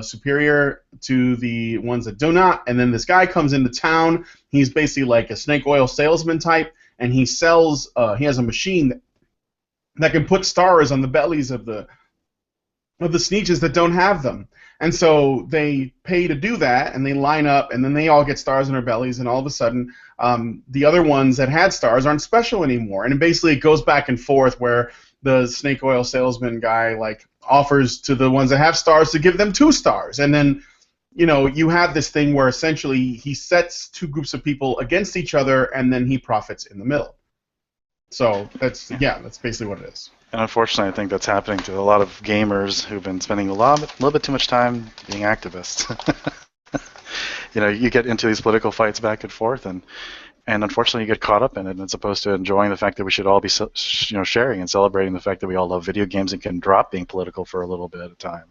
superior to the ones that do not. And then this guy comes into town. He's basically like a snake oil salesman type. And he sells. He has a machine that can put stars on the bellies of the Sneetches that don't have them. And so they pay to do that, and they line up, and then they all get stars on their bellies, and all of a sudden, the other ones that had stars aren't special anymore. And basically, it goes back and forth where the snake oil salesman guy offers to the ones that have stars to give them 2 stars, and then. You have this thing where essentially he sets 2 groups of people against each other, and then he profits in the middle. So that's basically what it is. And unfortunately, I think that's happening to a lot of gamers who've been spending a little bit too much time being activists. You get into these political fights back and forth, and unfortunately, you get caught up in it, as opposed to enjoying the fact that we should all be, sharing and celebrating the fact that we all love video games and can drop being political for a little bit at a time.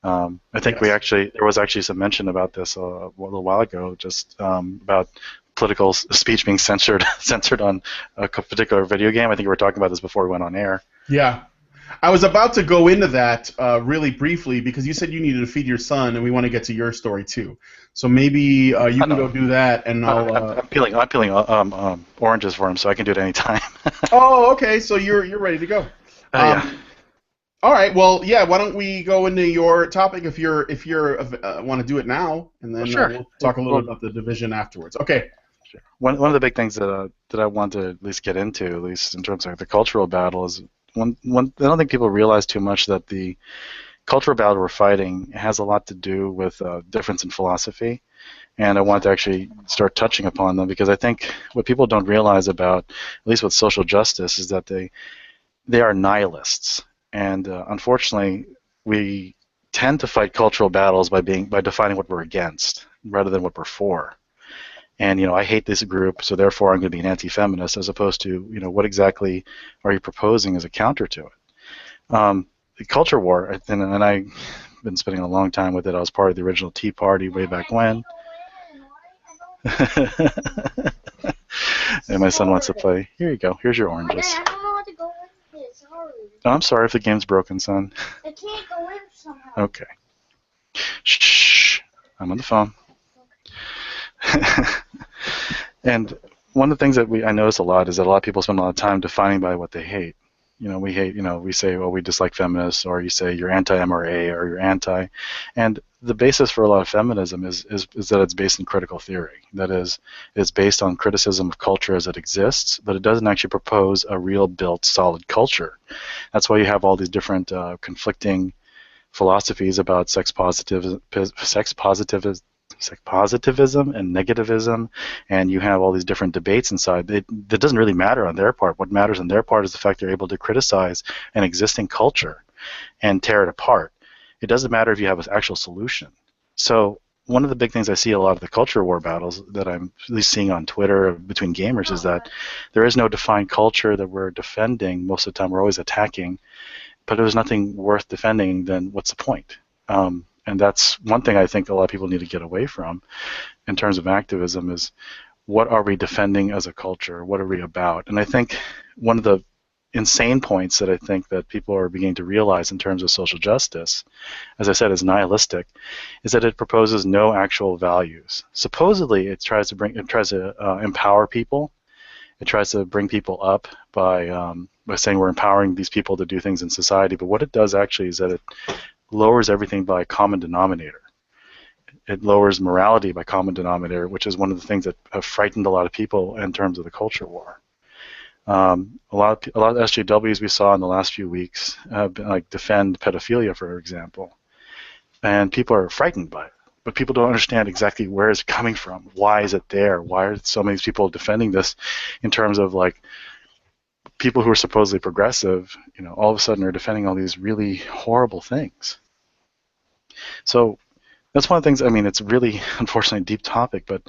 I think there was actually some mention about this a little while ago, just about political speech being censored on a particular video game. I think we were talking about this before we went on air. Yeah. I was about to go into that really briefly because you said you needed to feed your son, and we want to get to your story too. So maybe you can go do that, and I'm peeling oranges for him, so I can do it anytime. Oh, okay. So you're ready to go. Yeah. All right. Well, yeah. Why don't we go into your topic if you're want to do it now, and then Sure. We'll talk a little bit about the division afterwards. Okay. Sure. One of the big things that I want to at least get into, at least in terms of the cultural battle, is one. I don't think people realize too much that the cultural battle we're fighting has a lot to do with difference in philosophy, and I want to actually start touching upon them, because I think what people don't realize about, at least with social justice, is that they are nihilists, and unfortunately, we tend to fight cultural battles by defining what we're against rather than what we're for. And I hate this group, so therefore I'm going to be an anti-feminist, as opposed to what exactly are you proposing as a counter to it. The culture war, and I've been spending a long time with it. I was part of the original Tea Party way back when. And my son wants to play. Here you go. Here's your oranges. I don't know how to go in this. Sorry. Oh, I'm sorry if the game's broken, son. I can't go in somehow. Okay. Shh. I'm on the phone. And one of the things that I notice a lot is that a lot of people spend a lot of time defining by what they hate. We hate, we say, well, we dislike feminists, or you say you're anti-MRA, or you're anti. And the basis for a lot of feminism is that it's based in critical theory. That is, it's based on criticism of culture as it exists, but it doesn't actually propose a real built solid culture. That's why you have all these different conflicting philosophies about sex positivism and negativism, and you have all these different debates inside. That doesn't really matter on their part. What matters on their part is the fact they're able to criticize an existing culture and tear it apart. It doesn't matter if you have an actual solution. So one of the big things I see a lot of the culture war battles that I'm at least seeing on Twitter between gamers is that there is no defined culture that we're defending. Most of the time we're always attacking, but there's nothing worth defending, then what's the point? And that's one thing I think a lot of people need to get away from in terms of activism is, what are we defending as a culture? What are we about? And I think one of the insane points that I think that people are beginning to realize in terms of social justice, as I said, is nihilistic, is that it proposes no actual values. Supposedly, it tries to empower people. It tries to bring people up by saying we're empowering these people to do things in society. But what it does actually is that it lowers everything by common denominator. It lowers morality by common denominator, which is one of the things that have frightened a lot of people in terms of the culture war. A lot of SJWs we saw in the last few weeks have been, defend pedophilia, for example, and people are frightened by it. But people don't understand exactly where it's coming from. Why is it there? Why are so many people defending this in terms of people who are supposedly progressive, all of a sudden are defending all these really horrible things. So that's one of the things, it's really, unfortunately, a deep topic, but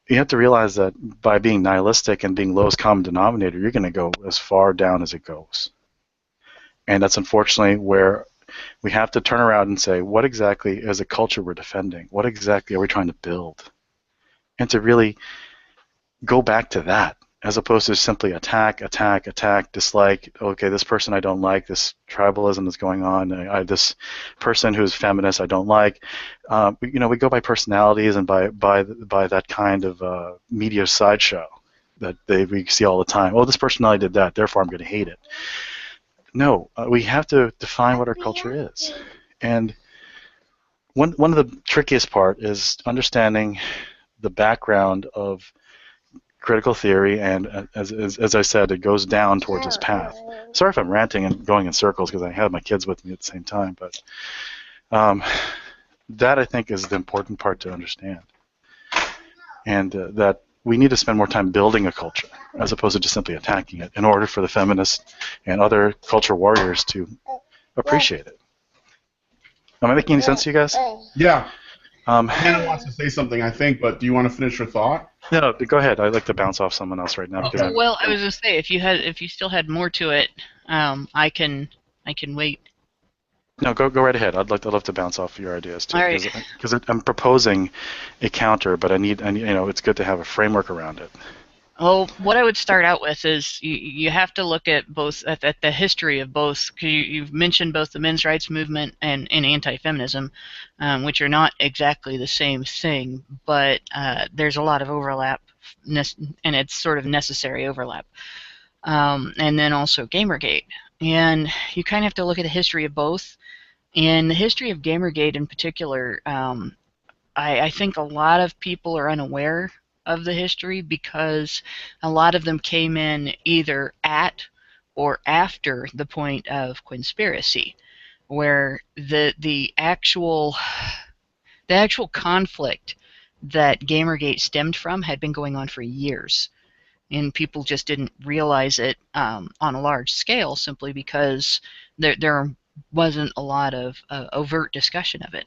you have to realize that by being nihilistic and being lowest common denominator, you're going to go as far down as it goes. And that's unfortunately where we have to turn around and say, what exactly is a culture we're defending? What exactly are we trying to build? And to really go back to that, as opposed to simply attack, dislike, okay, this person I don't like, this tribalism that's going on, this person who's feminist I don't like. We go by personalities and by that kind of media sideshow that we see all the time. Oh, this personality did that, therefore I'm going to hate it. No, we have to define what our culture is. And one of the trickiest part is understanding the background of critical theory, and as I said, it goes down towards this path. Sorry if I'm ranting and going in circles because I have my kids with me at the same time, but that I think is the important part to understand. And that we need to spend more time building a culture as opposed to just simply attacking it in order for the feminists and other culture warriors to appreciate it. Am I making any sense to you guys? Yeah. Um, Hannah wants to say something, I think, but do you want to finish your thought? no, go ahead. I'd like to bounce off someone else right now because I'm. Well, I was gonna say if you still had more to it, I can wait. No, go right ahead. I'd love to bounce off your ideas too, All right. because I'm proposing a counter, but I need it's good to have a framework around it. Well, what I would start out with is you have to look at both at the history of both. Cause you've mentioned both the men's rights movement and anti-feminism, which are not exactly the same thing, but there's a lot of overlap, and it's sort of necessary overlap. And then also Gamergate, and you kind of have to look at the history of both. And the history of Gamergate in particular, I think a lot of people are unaware of the history because a lot of them came in either at or after the point of conspiracy, where the actual conflict that Gamergate stemmed from had been going on for years, and people just didn't realize it on a large scale simply because there wasn't a lot of overt discussion of it.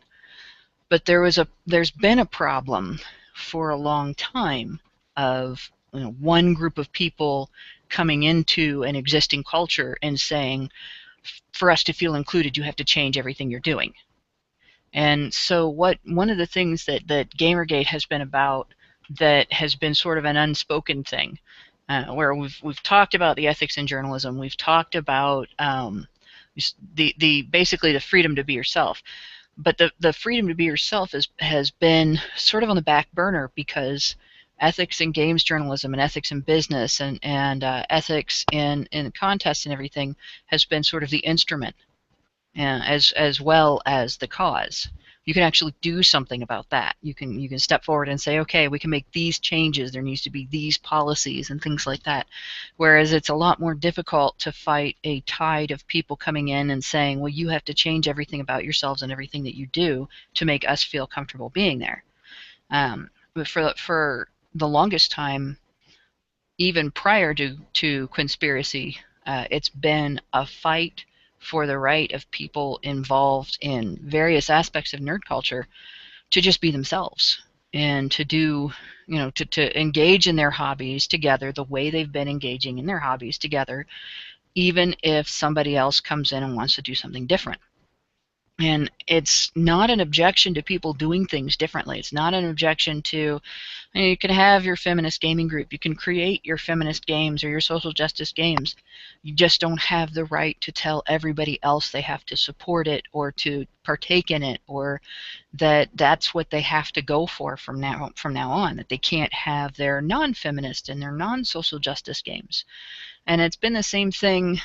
But there's been a problem for a long time of one group of people coming into an existing culture and saying, for us to feel included, you have to change everything you're doing. And so one of the things that Gamergate has been about, that has been sort of an unspoken thing, where we've talked about the ethics in journalism, we've talked about basically the freedom to be yourself. But the freedom to be yourself has been sort of on the back burner because ethics in games journalism and ethics in business and ethics in contests and everything has been sort of the instrument, as well as the cause. You can actually do something about that. You can step forward and say, okay, we can make these changes. There needs to be these policies and things like that. Whereas it's a lot more difficult to fight a tide of people coming in and saying, well, you have to change everything about yourselves and everything that you do to make us feel comfortable being there. But for the longest time, even prior to conspiracy, it's been a fight for the right of people involved in various aspects of nerd culture to just be themselves and to do, to engage in their hobbies together the way they've been engaging in their hobbies together, even if somebody else comes in and wants to do something different. And it's not an objection to people doing things differently. It's not an objection to, you can have your feminist gaming group. You can create your feminist games or your social justice games. You just don't have the right to tell everybody else they have to support it or to partake in it, or that that's what they have to go for from now on, that they can't have their non-feminist and their non-social justice games. And it's been the same thing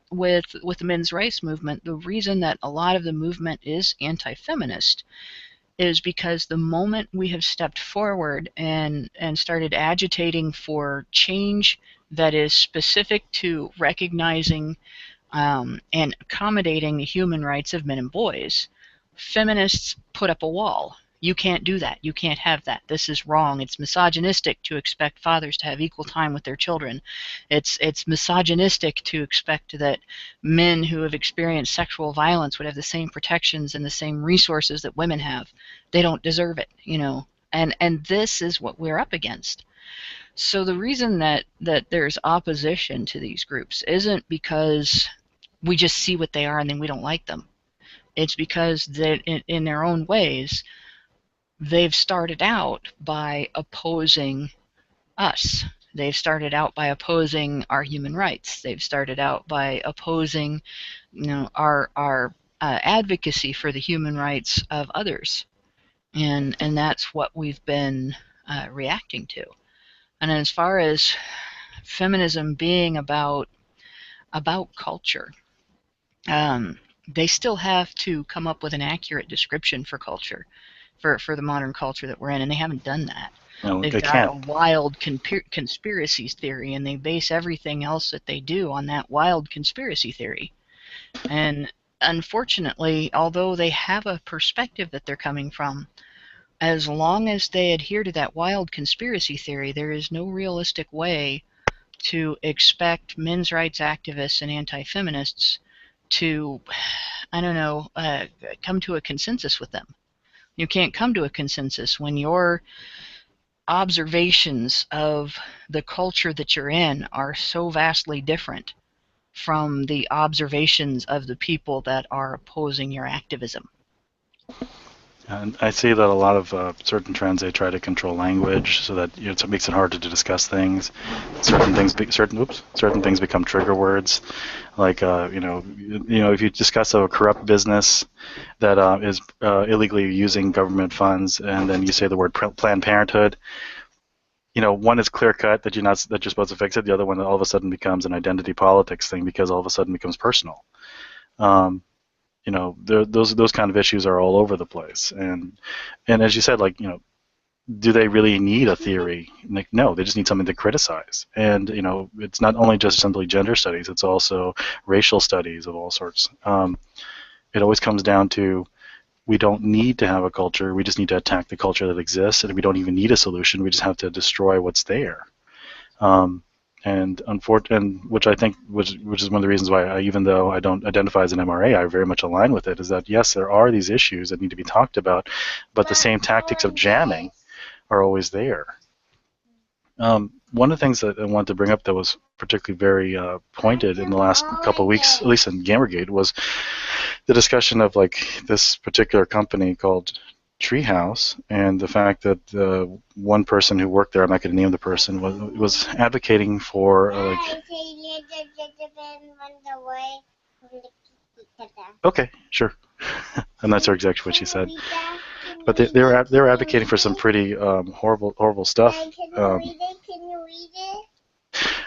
with the men's rights movement. The reason that a lot of the movement is anti-feminist is because the moment we have stepped forward and started agitating for change that is specific to recognizing and accommodating the human rights of men and boys, feminists put up a wall. You can't do that. You can't have that. This is wrong. It's misogynistic to expect fathers to have equal time with their children. It's misogynistic to expect that men who have experienced sexual violence would have the same protections and the same resources that women have. They don't deserve it, And this is what we're up against. So the reason that there's opposition to these groups isn't because we just see what they are and then we don't like them. It's because that in their own ways, they've started out by opposing us. They've started out by opposing our human rights. They've started out by opposing, our advocacy for the human rights of others, and that's what we've been reacting to. And as far as feminism being about culture, they still have to come up with an accurate description for culture. For the modern culture that we're in, and they haven't done that. No, They've got a wild conspiracy theory, and they base everything else that they do on that wild conspiracy theory. And unfortunately, although they have a perspective that they're coming from, as long as they adhere to that wild conspiracy theory, there is no realistic way to expect men's rights activists and anti-feminists to, I don't know, come to a consensus with them. You can't come to a consensus when your observations of the culture that you're in are so vastly different from the observations of the people that are opposing your activism. And I see that a lot of certain trends, they try to control language so that it makes it harder to discuss things. Certain things become trigger words, like if you discuss a corrupt business that is illegally using government funds, and then you say the word Planned Parenthood. One is clear cut that you're supposed to fix it. The other one all of a sudden becomes an identity politics thing because all of a sudden becomes personal. Those kind of issues are all over the place. And as you said, do they really need a theory? No, they just need something to criticize. And it's not only just simply gender studies; it's also racial studies of all sorts. It always comes down to, we don't need to have a culture. We just need to attack the culture that exists, and we don't even need a solution. We just have to destroy what's there. And which I think, which is one of the reasons why, even though I don't identify as an MRA, I very much align with it. Is that yes, there are these issues that need to be talked about, but the same tactics of jamming are always there. One of the things that I wanted to bring up that was particularly very pointed in the last couple of weeks, at least in Gamergate, was the discussion of this particular company called Treehouse, and the fact that one person who worked there, I'm not going to name the person, was advocating for Okay, sure. I'm not sure exactly what she said, but they were advocating for some pretty horrible stuff. Can you read it?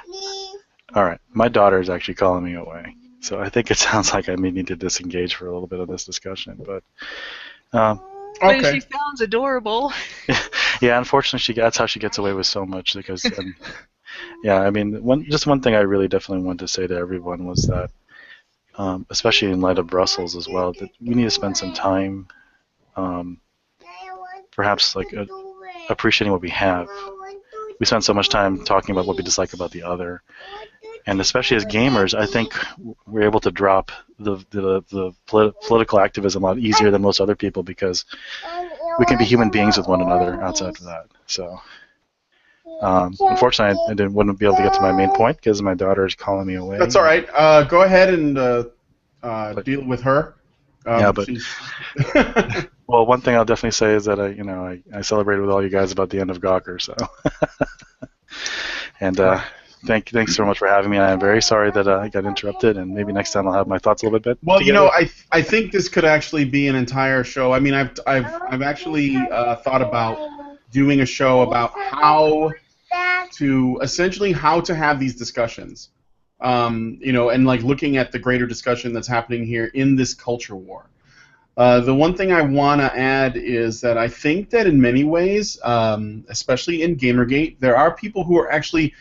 Please. All right, my daughter is actually calling me away, so I think it sounds like I may need to disengage for a little bit of this discussion. But But she sounds adorable. Yeah, unfortunately, that's how she gets away with so much. Because, yeah, I mean, one thing I really definitely wanted to say to everyone was that, especially in light of Brussels as well, that we need to spend some time, perhaps appreciating what we have. We spend so much time talking about what we dislike about the other, and especially as gamers, I think we're able to drop the political activism a lot easier than most other people, because we can be human beings with one another outside of that. So, unfortunately, I wouldn't be able to get to my main point because my daughter is calling me away. That's all right. Go ahead and deal with her. But well, one thing I'll definitely say is that I celebrated with all you guys about the end of Gawker. So, and thanks so much for having me. I'm very sorry that I got interrupted, and maybe next time I'll have my thoughts a little bit. Well, together. I think this could actually be an entire show. I mean, I've actually thought about doing a show about how to have these discussions. And looking at the greater discussion that's happening here in this culture war. The one thing I want to add is that I think that in many ways, especially in Gamergate, there are people who are actually,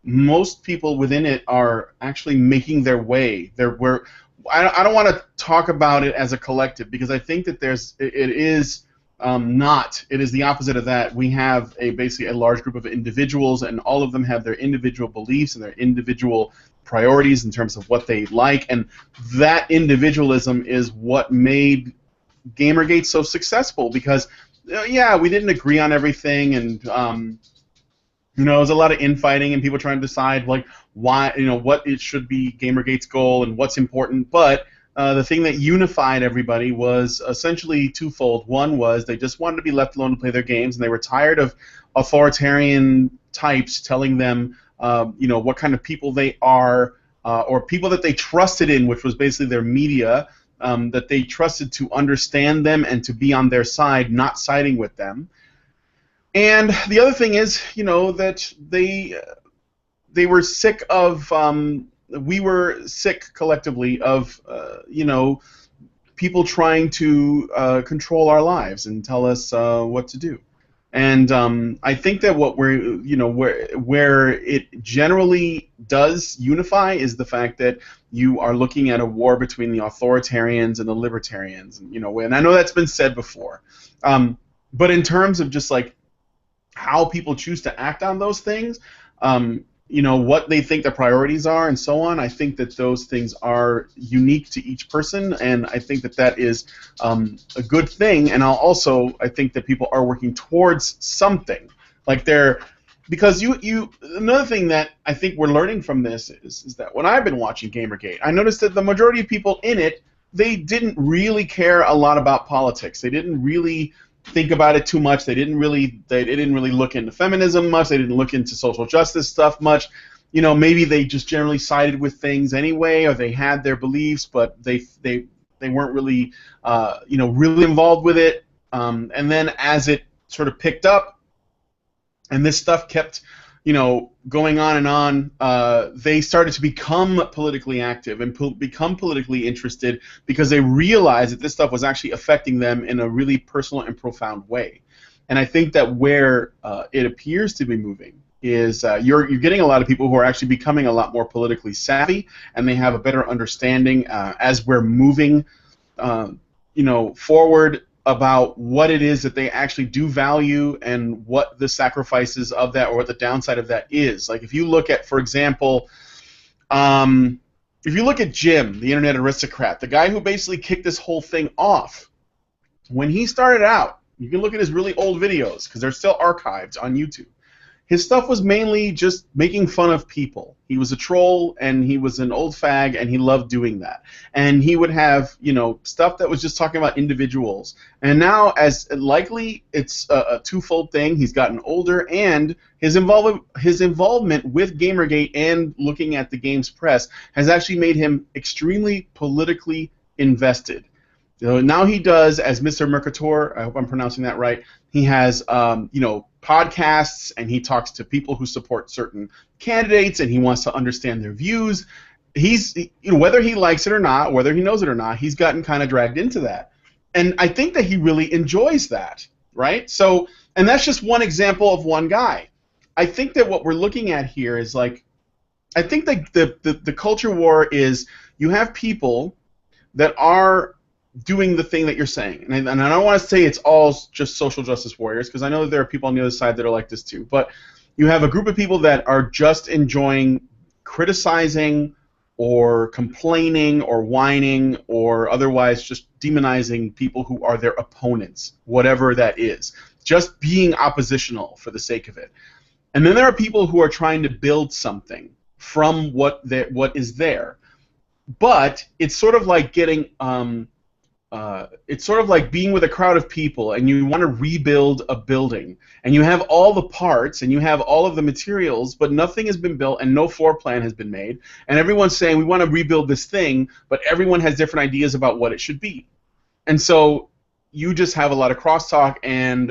most people within it are actually making their way. I don't want to talk about it as a collective, because I think that it is the opposite of that. We have basically a large group of individuals, and all of them have their individual beliefs and their individual priorities in terms of what they like, and that individualism is what made Gamergate so successful, because we didn't agree on everything, and there was a lot of infighting and people trying to decide why, what it should be Gamergate's goal and what's important. But the thing that unified everybody was essentially twofold. One was they just wanted to be left alone to play their games, and they were tired of authoritarian types telling them what kind of people they are, or people that they trusted in, which was basically their media, that they trusted to understand them and to be on their side, not siding with them. And the other thing is, that they were sick of, we were sick collectively of, people trying to control our lives and tell us what to do. And I think that what where it generally does unify is the fact that you are looking at a war between the authoritarians and the libertarians. And I know that's been said before. But in terms of just like how people choose to act on those things, you know, what they think their priorities are and so on, I think that those things are unique to each person, and I think that that is a good thing. And I think that people are working towards something. Like because another thing that I think we're learning from this is that when I've been watching Gamergate, I noticed that the majority of people in it, they didn't really care a lot about politics. They didn't really think about it too much. They didn't really look into feminism much. They didn't look into social justice stuff much. You know, maybe they just generally sided with things anyway, or they had their beliefs, but they weren't really really involved with it. And then as it sort of picked up, and this stuff kept going on and on, they started to become politically active and become politically interested because they realized that this stuff was actually affecting them in a really personal and profound way. And I think that where it appears to be moving is you're getting a lot of people who are actually becoming a lot more politically savvy, and they have a better understanding as we're moving forward about what it is that they actually do value and what the sacrifices of that or what the downside of that is. Like if you look at, for example, if you look at Jim, the internet aristocrat, the guy who basically kicked this whole thing off, when he started out, you can look at his really old videos because they're still archived on YouTube. His stuff was mainly just making fun of people. He was a troll, and he was an old fag, and he loved doing that. And he would have, stuff that was just talking about individuals. And now, as likely, it's a twofold thing. He's gotten older, and his involvement with Gamergate and looking at the game's press has actually made him extremely politically invested. So now he does, as Mr. Mercator, I hope I'm pronouncing that right, he has, podcasts, and he talks to people who support certain candidates, and he wants to understand their views. He's, whether he likes it or not, whether he knows it or not, he's gotten kind of dragged into that. And I think that he really enjoys that, right? So, and that's just one example of one guy. I think that what we're looking at here is I think that the culture war is you have people that are doing the thing that you're saying. And I don't want to say it's all just social justice warriors, because I know that there are people on the other side that are like this too. But you have a group of people that are just enjoying criticizing or complaining or whining or otherwise just demonizing people who are their opponents, whatever that is. Just being oppositional for the sake of it. And then there are people who are trying to build something from what is there. But it's sort of like getting... it's sort of like being with a crowd of people and you want to rebuild a building and you have all the parts and you have all of the materials, but nothing has been built and no floor plan has been made, and everyone's saying we want to rebuild this thing, but everyone has different ideas about what it should be. And so you just have a lot of crosstalk, and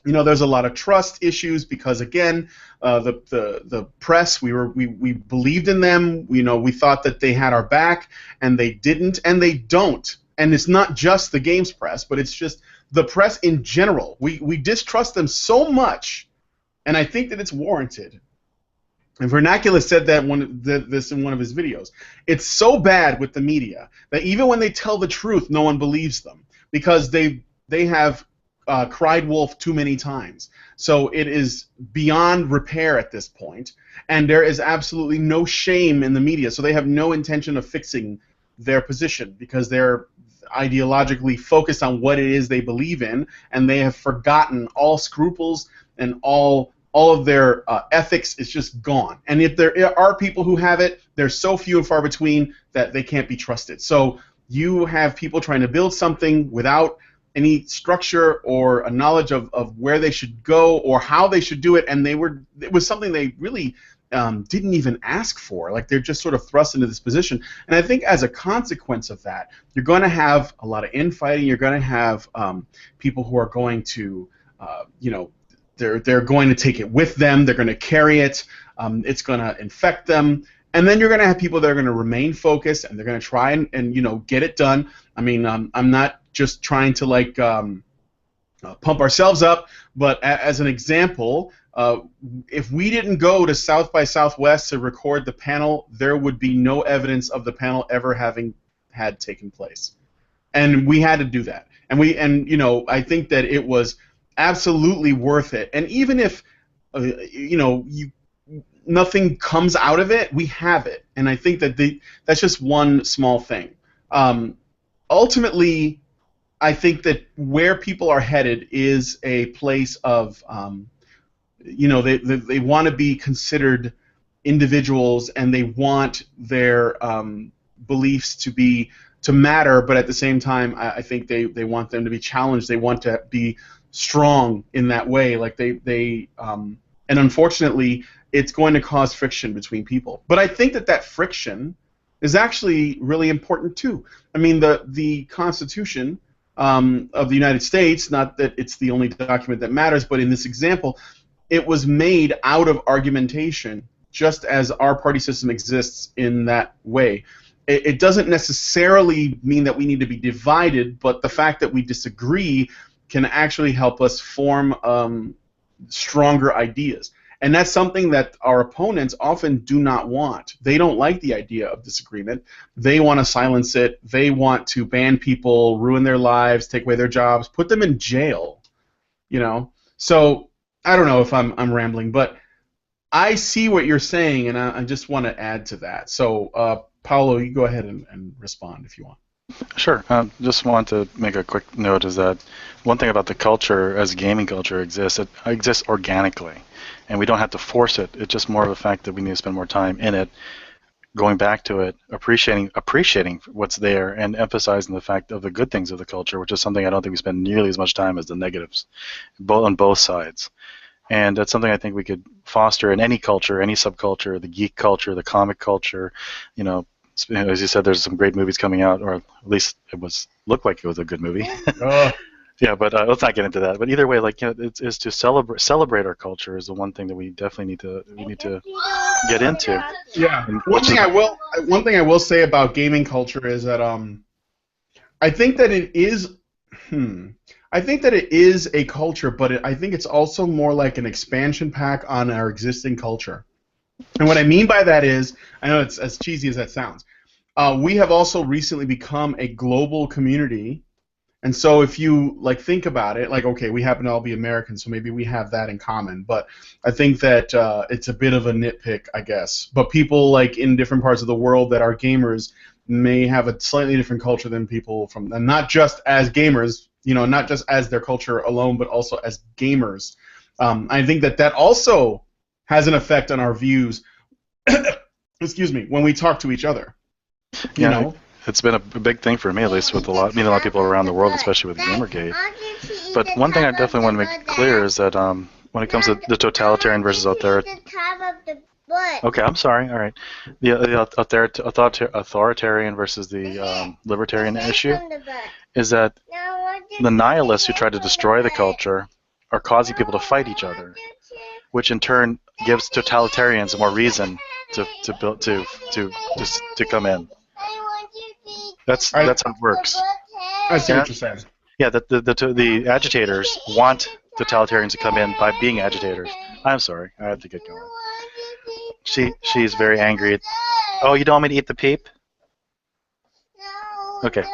there's a lot of trust issues because, again, the press, we believed in them. We thought that they had our back, and they didn't, and they don't. And it's not just the games press, but it's just the press in general. We distrust them so much, and I think that it's warranted. And Vernacular said this in one of his videos. It's so bad with the media that even when they tell the truth, no one believes them because they have cried wolf too many times. So it is beyond repair at this point, and there is absolutely no shame in the media. So they have no intention of fixing their position because they're ideologically focused on what it is they believe in, and they have forgotten all scruples and all of their ethics is just gone. And if there are people who have it, they're so few and far between that they can't be trusted. So you have people trying to build something without any structure or a knowledge of where they should go or how they should do it, and it was something they really didn't even ask for. Like, they're just sort of thrust into this position. And I think as a consequence of that, you're going to have a lot of infighting. You're going to have people who are going to, they're going to take it with them. They're going to carry it. It's going to infect them. And then you're going to have people that are going to remain focused, and they're going to try and get it done. I mean, I'm not just trying to pump ourselves up, but as an example, if we didn't go to South by Southwest to record the panel, there would be no evidence of the panel ever having had taken place. And we had to do that. and you know, I think that it was absolutely worth it. And even if you know, nothing comes out of it, we have it. And I think that that's just one small thing. Ultimately, I think that where people are headed is a place of, you know, they want to be considered individuals, and they want their beliefs to matter, but at the same time, I think they want them to be challenged. They want to be strong in that way. Like and unfortunately, it's going to cause friction between people. But I think that friction is actually really important too. I mean, the Constitution of the United States, not that it's the only document that matters, but in this example, it was made out of argumentation, just as our party system exists in that way. It doesn't necessarily mean that we need to be divided, but the fact that we disagree can actually help us form stronger ideas. And that's something that our opponents often do not want. They don't like the idea of disagreement. They want to silence it. They want to ban people, ruin their lives, take away their jobs, put them in jail. You know? So I don't know if I'm rambling, but I see what you're saying, and I just want to add to that. So, Paolo, you go ahead and respond if you want. Sure. Just want to make a quick note is that one thing about the culture as gaming culture exists, it exists organically, and we don't have to force it. It's just more of a fact that we need to spend more time in it, going back to it, appreciating what's there, and emphasizing the fact of the good things of the culture, which is something I don't think we spend nearly as much time as the negatives, on both sides. And that's something I think we could foster in any culture, any subculture, the geek culture, the comic culture. You know, as you said, there's some great movies coming out, or at least looked like it was a good movie. Yeah, but let's not get into that. But either way, like, you know, it's to celebrate our culture is the one thing that we definitely need to get into. Yeah. One thing I will say about gaming culture is that I think that it is. I think that it is a culture, but I think it's also more like an expansion pack on our existing culture. And what I mean by that is, I know it's as cheesy as that sounds, we have also recently become a global community. And so if you like think about it, like, okay, we happen to all be Americans, so maybe we have that in common. But I think that it's a bit of a nitpick, I guess. But people like in different parts of the world that are gamers may have a slightly different culture than people from, and not just as gamers, you know, not just as their culture alone, but also as gamers. I think that also has an effect on our views. Excuse me, when we talk to each other. You know. It's been a big thing for me, at least, with a lot of people around the world, especially with Gamergate. But one thing I definitely want to make clear is that when it comes to the totalitarian versus authoritarian. Okay, I'm sorry. All right, the authoritarian versus the libertarian issue is that the nihilists who try to destroy the culture are causing people to fight each other, which in turn gives totalitarians more reason to come in. That's how it works. I see what you're saying. Yeah, the agitators want totalitarians to come in by being agitators. I'm sorry, I have to get going. She's very angry. Oh, you don't want me to eat the peep? Okay.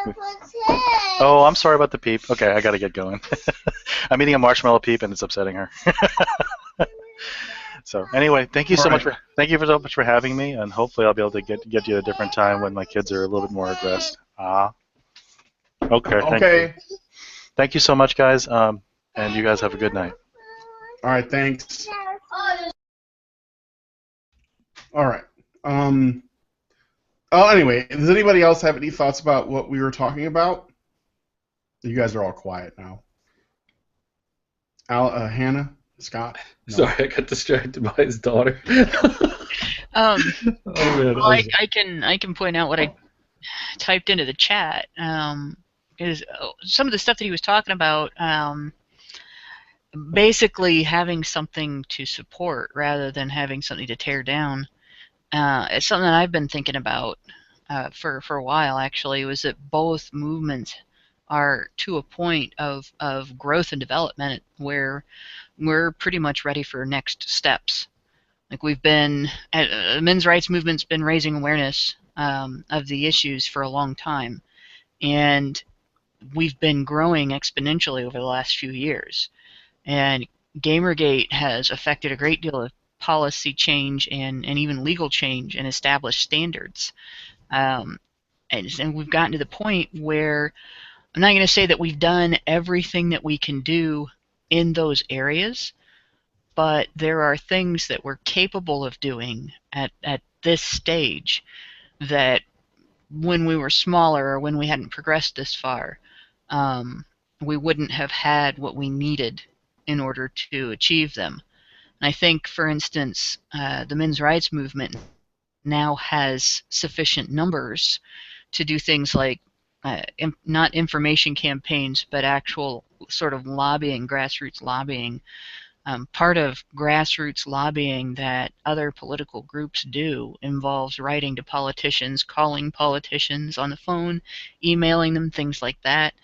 Oh, I'm sorry about the peep. Okay, I gotta get going. I'm eating a marshmallow peep and it's upsetting her. So anyway, thank you so much for having me, and hopefully I'll be able to get you a different time when my kids are a little bit more aggressive. Okay. Thank you so much, guys, and you guys have a good night. All right, thanks. All right. Anyway, does anybody else have any thoughts about what we were talking about? You guys are all quiet now. Hannah? Scott? No. Sorry, I got distracted by his daughter. Well, I can point out what I typed into the chat. Is some of the stuff that he was talking about, basically having something to support rather than having something to tear down. It's something that I've been thinking about for a while, actually, was that both movements are to a point of growth and development where we're pretty much ready for next steps. Like the men's rights movement's been raising awareness of the issues for a long time, and we've been growing exponentially over the last few years. And Gamergate has affected a great deal of policy change and even legal change and established standards. Um, and we've gotten to the point where I'm not going to say that we've done everything that we can do in those areas, but there are things that we're capable of doing at this stage that when we were smaller or when we hadn't progressed this far, we wouldn't have had what we needed in order to achieve them. And I think, for instance, the men's rights movement now has sufficient numbers to do things like not information campaigns, but actual sort of lobbying, grassroots lobbying. Part of grassroots lobbying that other political groups do involves writing to politicians, calling politicians on the phone, emailing them, things like that.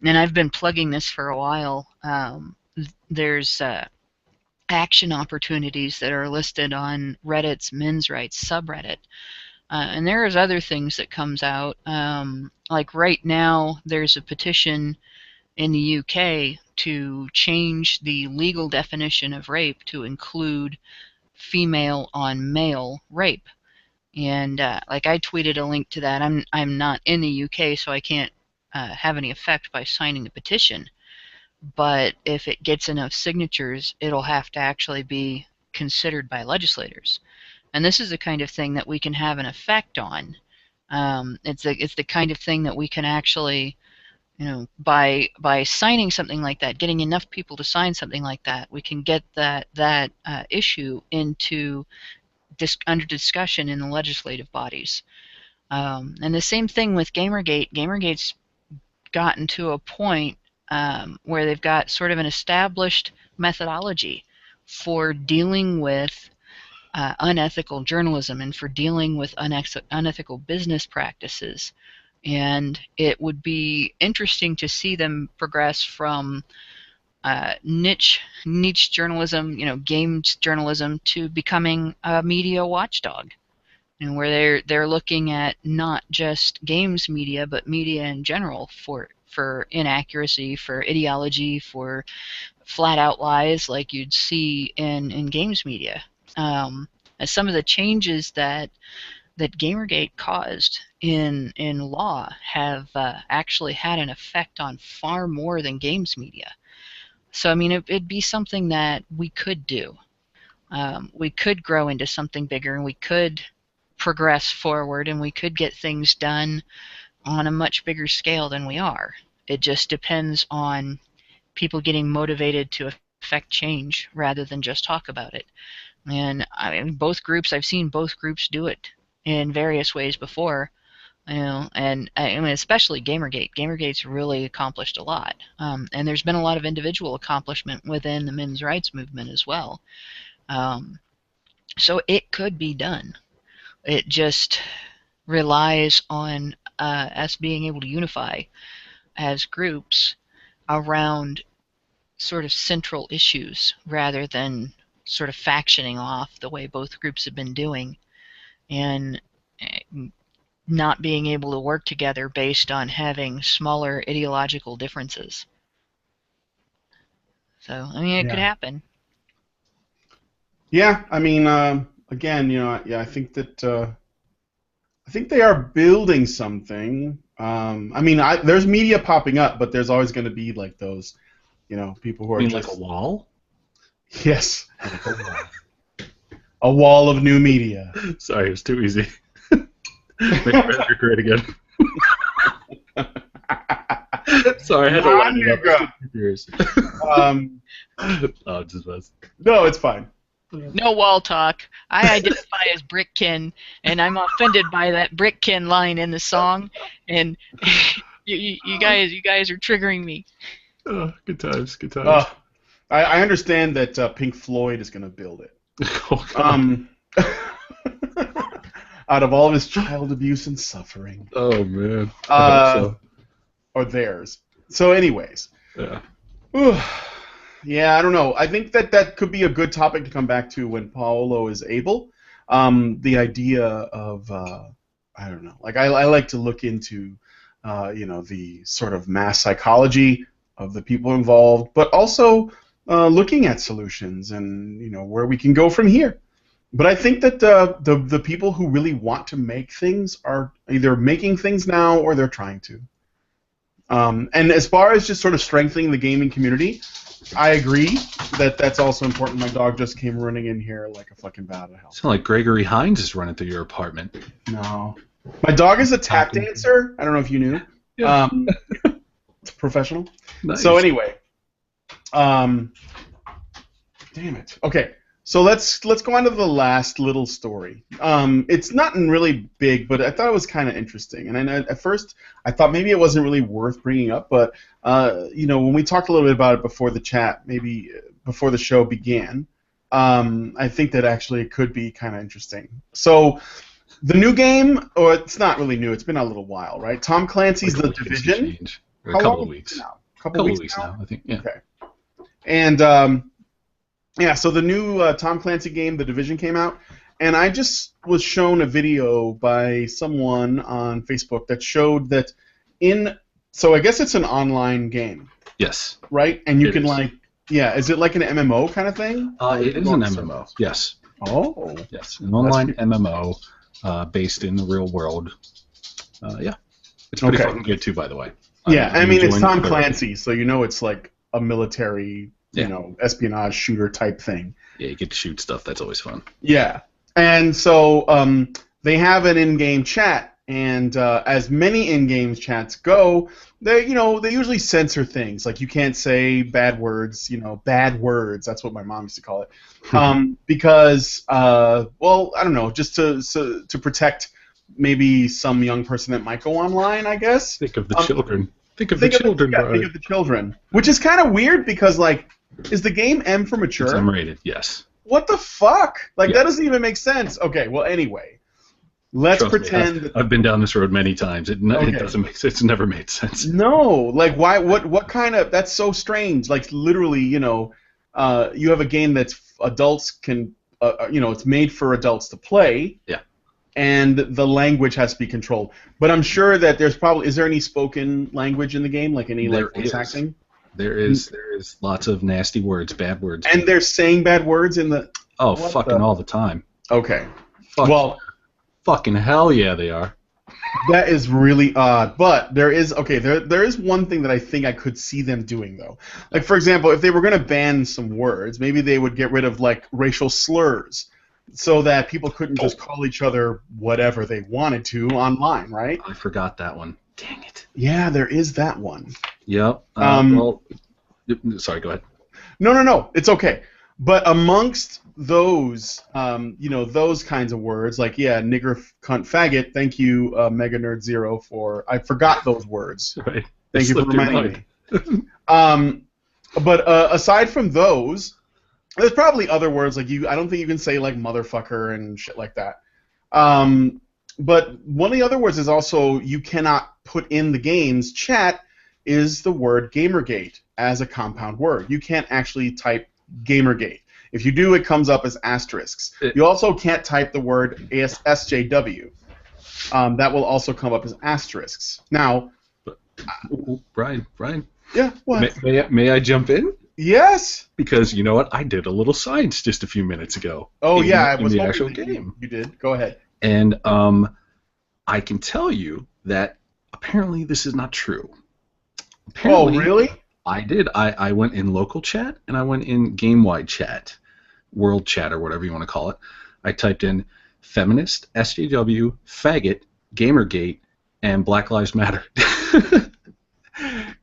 And I've been plugging this for a while. There's action opportunities that are listed on Reddit's men's rights subreddit. And there's other things that comes out. Like right now, there's a petition in the UK to change the legal definition of rape to include female on male rape. And like I tweeted a link to that. I'm not in the UK, so I can't have any effect by signing the petition. But if it gets enough signatures, it'll have to actually be considered by legislators. And this is the kind of thing that we can have an effect on. It's the kind of thing that we can actually, by signing something like that, getting enough people to sign something like that, we can get that issue into under discussion in the legislative bodies. And the same thing with Gamergate. Gamergate's gotten to a point where they've got sort of an established methodology for dealing with unethical journalism and for dealing with unethical business practices. And it would be interesting to see them progress from niche journalism, games journalism, to becoming a media watchdog, where they're looking at not just games media, but media in general for inaccuracy, for ideology, for flat out lies like you'd see in games media. As some of the changes that Gamergate caused in law have actually had an effect on far more than games media. So I mean, it'd be something that we could do. We could grow into something bigger, and we could progress forward, and we could get things done on a much bigger scale than we are. It just depends on people getting motivated to affect change rather than just talk about it. And I mean, I've seen both groups do it in various ways before, and I mean, especially Gamergate. Gamergate's really accomplished a lot, and there's been a lot of individual accomplishment within the men's rights movement as well. So it could be done. It just relies on us being able to unify as groups around sort of central issues rather than sort of factioning off the way both groups have been doing, and not being able to work together based on having smaller ideological differences. So, I mean, it could happen. Yeah, I mean, again, I think that I think they are building something. I mean, there's media popping up, but there's always going to be like those, people who are like a wall. Yes, a wall of new media. Sorry, it was too easy. Make Patrick great again. Sorry, I had to line it up. Just was. No, it's fine. No wall talk. I identify as Brickkin, and I'm offended by that Brickkin line in the song, and you guys are triggering me. Oh, good times, good times. I understand that Pink Floyd is going to build it. Out of all of his child abuse and suffering. Oh, man. Or theirs. So anyways. Yeah. Yeah, I don't know. I think that could be a good topic to come back to when Paolo is able. The idea of, I don't know. Like, I like to look into the sort of mass psychology of the people involved, but also looking at solutions and where we can go from here. But I think that the people who really want to make things are either making things now or they're trying to. And as far as just sort of strengthening the gaming community, I agree that that's also important. My dog just came running in here like a fucking bat out of hell. Sound like Gregory Hines is running through your apartment. No. My dog is a tap dancer. I don't know if you knew. Yeah. It's professional. Nice. So anyway, damn it. Okay, so let's go on to the last little story. It's not really big, but I thought it was kind of interesting. And at first, I thought maybe it wasn't really worth bringing up, but when we talked a little bit about it before the chat, maybe before the show began, I think that actually it could be kind of interesting. So. The new game, or it's not really new, it's been a little while, right? Tom Clancy's The Division. A couple of weeks. Now? Couple of weeks now, I think. Yeah. Okay. And, so the new Tom Clancy game, The Division, came out, and I just was shown a video by someone on Facebook that showed that so I guess it's an online game. Yes. Right? And you can, is it like an MMO kind of thing? It is an MMO, yes. Oh. Yes, an online MMO. Based in the real world. It's pretty fucking good too, by the way. Yeah, I mean it's Tom Clancy, so it's like a military, espionage shooter type thing. Yeah, you get to shoot stuff. That's always fun. Yeah, and so they have an in-game chat, and as many in-game chats go, they usually censor things, like you can't say bad words. Bad words. That's what my mom used to call it. Because, I don't know, just to protect maybe some young person that might go online, I guess. Think of the children. Think of the children, bro. Think of the children. Which is kind of weird because, is the game M for mature? It's M-rated, yes. What the fuck? That doesn't even make sense. Okay, well, anyway. Let's pretend that I've been down this road many times. It doesn't make sense. It's never made sense. No, why? What kind of? That's so strange. Literally, you have a game that's adults can, it's made for adults to play. Yeah. And the language has to be controlled. But I'm sure that is there any spoken language in the game, like any voice acting? There is lots of nasty words, bad words. And they're saying bad words in the. Oh, fucking all the time. Okay. Fucking hell yeah, they are. That is really odd, but there is one thing that I think I could see them doing though. For example, if they were going to ban some words, maybe they would get rid of racial slurs, so that people couldn't just call each other whatever they wanted to online, right? I forgot that one. Dang it. Yeah, there is that one. Yep. Sorry, go ahead. No, it's okay. But amongst those, those kinds of words, nigger, cunt, faggot, thank you, Mega Nerd Zero, I forgot those words. Right. Thank you for reminding me. But aside from those, there's probably other words, I don't think you can say, motherfucker and shit like that. But one of the other words is also, you cannot put in the game's chat, is the word Gamergate as a compound word. You can't actually type Gamergate. If you do, it comes up as asterisks. You also can't type the word SJW. That will also come up as asterisks. Now, Brian. Yeah, what? May I jump in? Yes. Because you know what? I did a little science just a few minutes ago. Oh, in the actual game. You did. Go ahead. And I can tell you that apparently this is not true. Apparently, oh, really? I did. I went in local chat and I went in game-wide chat, world chat or whatever you want to call it. I typed in feminist, SJW, faggot, Gamergate, and Black Lives Matter.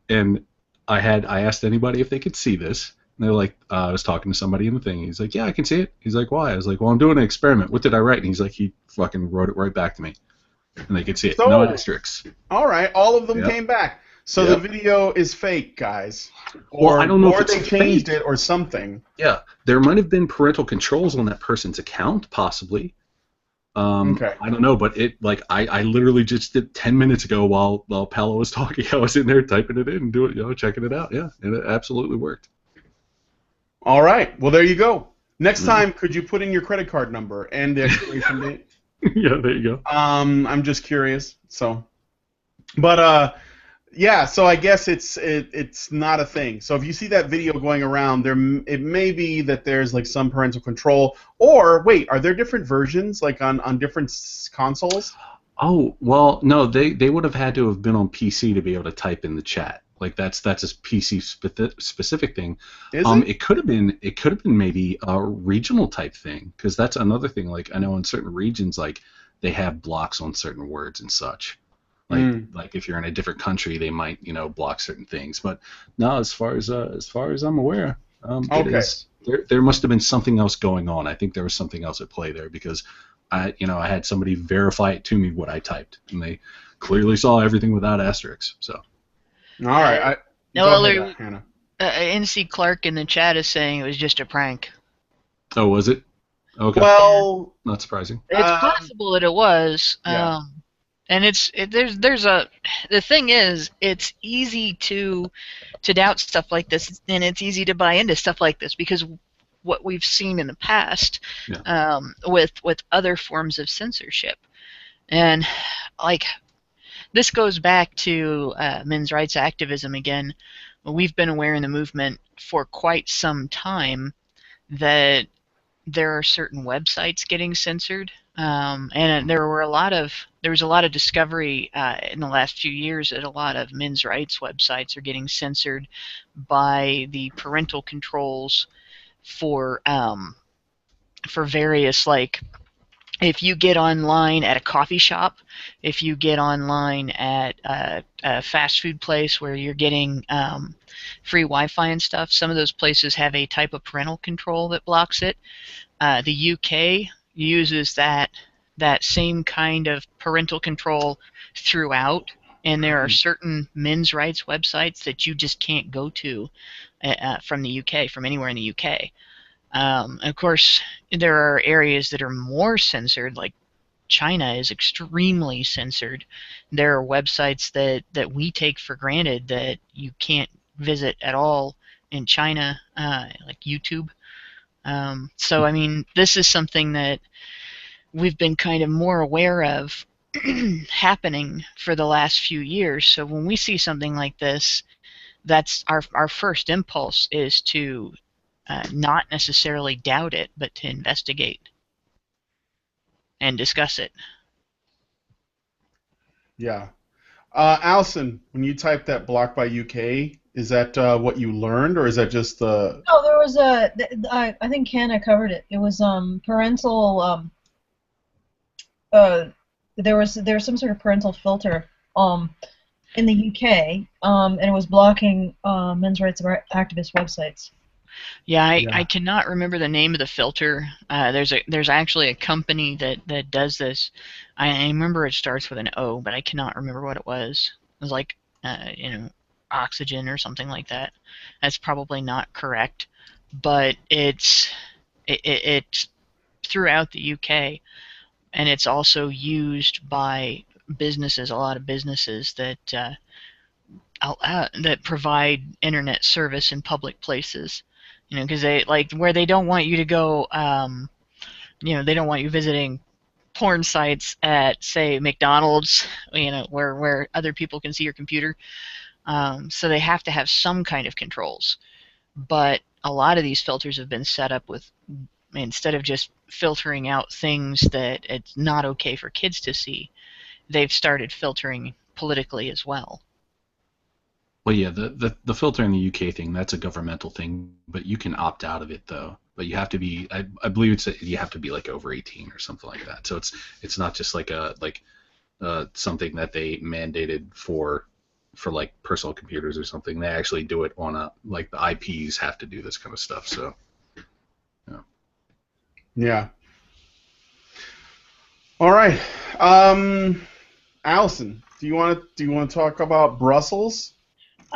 And I asked anybody if they could see this. And they're like, I was talking to somebody in the thing. He's like, yeah, I can see it. He's like, why? I was like, well, I'm doing an experiment. What did I write? And he's like, he fucking wrote it right back to me. And they could see it. So, no asterisks. All right. All of them came back. So the video is fake, guys. Or, well, I don't know if it's they changed it or something. Yeah. There might have been parental controls on that person's account, possibly. Okay. I don't know, but I literally just did 10 minutes ago while Paolo was talking. I was in there typing it in and checking it out. Yeah, and it absolutely worked. All right. Well, there you go. Next time, could you put in your credit card number and the expiration date? Yeah, there you go. I'm just curious. So, But yeah, so I guess it's not a thing. So if you see that video going around, it may be that there's like some parental control. Or wait, are there different versions like on different consoles? Oh, well, no, they would have had to have been on PC to be able to type in the chat. Like that's a PC specific thing. Is it? It could have been maybe a regional type thing, because that's another thing. Like I know in certain regions, like they have blocks on certain words and such. Like if you're in a different country, they might block certain things. But no, as far as I'm aware, Okay. there must have been something else going on. I think there was something else at play there, because I had somebody verify it to me what I typed, and they clearly saw everything without asterisks. So. All right. No, Go ahead, Hannah. NC Clark in the chat is saying it was just a prank. Oh, was it? Okay. Well, not surprising. It's possible that it was. Yeah. And the thing is, it's easy to doubt stuff like this, and it's easy to buy into stuff like this, because what we've seen in the past with other forms of censorship, and like this goes back to men's rights activism again. We've been aware in the movement for quite some time that there are certain websites getting censored, and there was a lot of discovery in the last few years that a lot of men's rights websites are getting censored by the parental controls for various, like, if you get online at a coffee shop, if you get online at a fast food place where you're getting free Wi-Fi and stuff, some of those places have a type of parental control that blocks it. The UK uses that same kind of parental control throughout, and there are certain men's rights websites that you just can't go to from the UK, from anywhere in the UK. Of course, there are areas that are more censored, like China is extremely censored. There are websites that we take for granted that you can't visit at all in China, like YouTube. So, I mean, this is something that we've been kind of more aware of happening for the last few years. So when we see something like this, that's our first impulse is to not necessarily doubt it, but to investigate and discuss it. Yeah. Allison, when you typed that block by UK, is that what you learned, or is that just the... No, there was I think Hannah covered it. It was parental there was some sort of parental filter in the UK, and it was blocking men's rights activist websites. Yeah, I cannot remember the name of the filter. There's actually a company that does this. I remember it starts with an O, but I cannot remember what it was. It was like Oxygen or something like that. That's probably not correct, but it's throughout the UK, and it's also used by businesses, a lot of businesses that provide internet service in public places. Because they where they don't want you to go. They don't want you visiting porn sites at, say, McDonald's. Where other people can see your computer. So they have to have some kind of controls. But a lot of these filters have been set up with, instead of just filtering out things that it's not okay for kids to see, they've started filtering politically as well. Well, yeah, the filter in the UK thing, that's a governmental thing, but you can opt out of it, though. But you have to be, I believe you have to be like over 18 or something like that. So it's not just like something that they mandated for like personal computers or something. They actually do it on the IPs have to do this kind of stuff. So yeah. All right, Allison, do you want to talk about Brussels?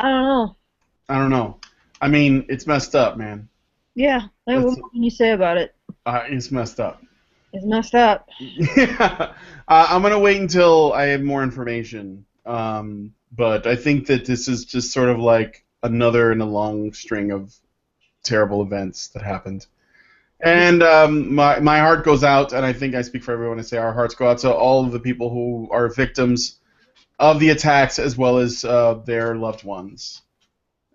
I don't know. I mean, it's messed up, man. Yeah. What can you say about it? It's messed up. It's messed up. Yeah. I'm going to wait until I have more information. But I think that this is just sort of like another in a long string of terrible events that happened. And my heart goes out, and I think I speak for everyone to say our hearts go out to all of the people who are victims of the attacks as well as their loved ones.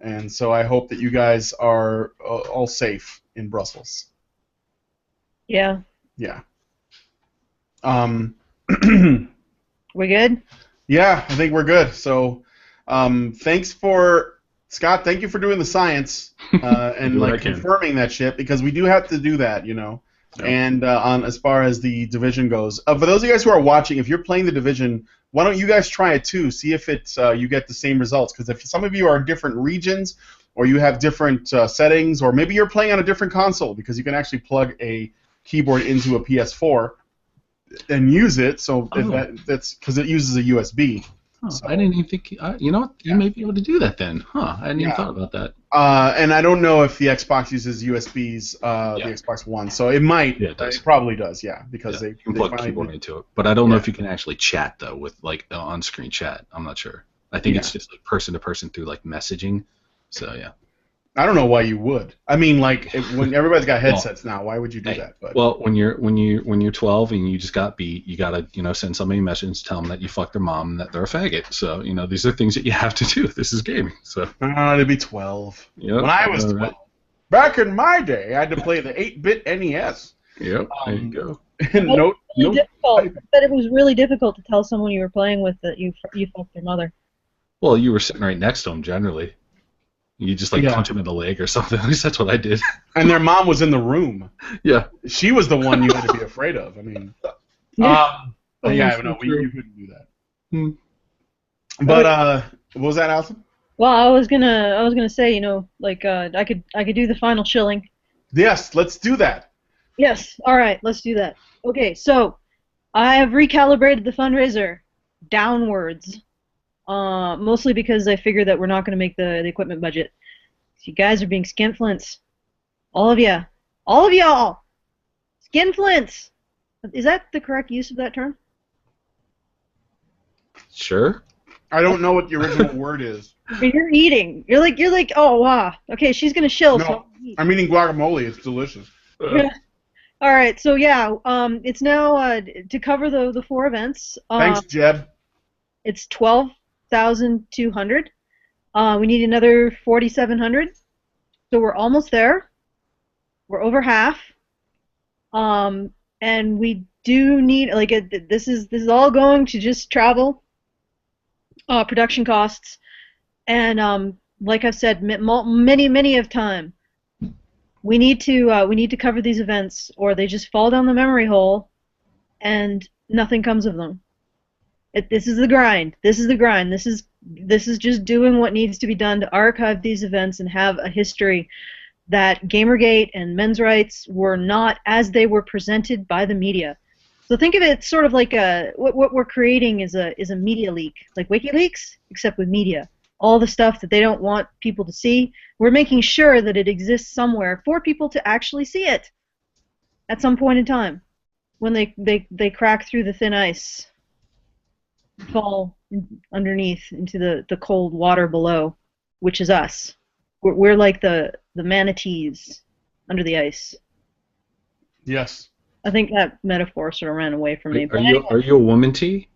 And so I hope that you guys are all safe in Brussels. Yeah. Yeah. We good? Yeah, I think we're good. So, thanks for Scott. Thank you for doing the science and like confirming that shit, because we do have to do that, you know. Yep. And on as far as the division goes, for those of you guys who are watching, if you're playing the division, why don't you guys try it too? See if it's you get the same results. Because if some of you are in different regions, or you have different settings, or maybe you're playing on a different console, because you can actually plug a keyboard into a PS4 and use it. So if that's because it uses a USB. Oh, so, I didn't even think. You know what? You may be able to do that then, huh? I hadn't even thought about that. And I don't know if the Xbox uses USBs, the Xbox One, so it might. Yeah, it does. It probably does, yeah, because you can they plug a keyboard into it. But I don't know if you can actually chat though with like the on-screen chat. I'm not sure. I think it's just like person to person through like messaging. So yeah. I don't know why you would. I mean, like when everybody's got headsets now, why would you do that? But well, when you're 12 and you just got beat, you gotta send somebody a message, tell them that you fucked their mom and that they're a faggot. So these are things that you have to do. This is gaming. So to be 12. Yep, when I was 12, right. Back in my day, I had to play the 8-bit NES. Yep, there you go. Difficult. But it was really difficult to tell someone you were playing with that you fucked their mother. Well, you were sitting right next to them generally. You just punch him in the leg or something. At least that's what I did. And their mom was in the room. Yeah. She was the one you had to be afraid of. I mean, you couldn't do that. But what was that, Alison? Well, I was gonna say, I could do the final shilling. Yes, let's do that. Yes. All right, let's do that. Okay, so I have recalibrated the fundraiser downwards. Mostly because I figured that we're not going to make the equipment budget. So you guys are being skinflints. All of y'all! Skinflints! Is that the correct use of that term? Sure. I don't know what the original word is. You're eating. You're like, oh, wow. Okay, she's going to shill. No, so I'm eating guacamole. It's delicious. All right, so yeah, it's now to cover the 4 events. Thanks, Jeb. It's 12,200. We need another 4,700. So we're almost there. We're over half. And we do need this is all going to just travel, production costs, and like I've said many of time, we need to cover these events, or they just fall down the memory hole, and nothing comes of them. This is the grind. This is just doing what needs to be done to archive these events and have a history that Gamergate and men's rights were not as they were presented by the media. So think of it sort of like what we're creating is a media leak, like WikiLeaks, except with media. All the stuff that they don't want people to see, we're making sure that it exists somewhere for people to actually see it at some point in time when they crack through the thin ice, fall underneath into the cold water below, which is us. We're like the manatees under the ice. Yes. I think that metaphor sort of ran away from me. Are you a woman-tee?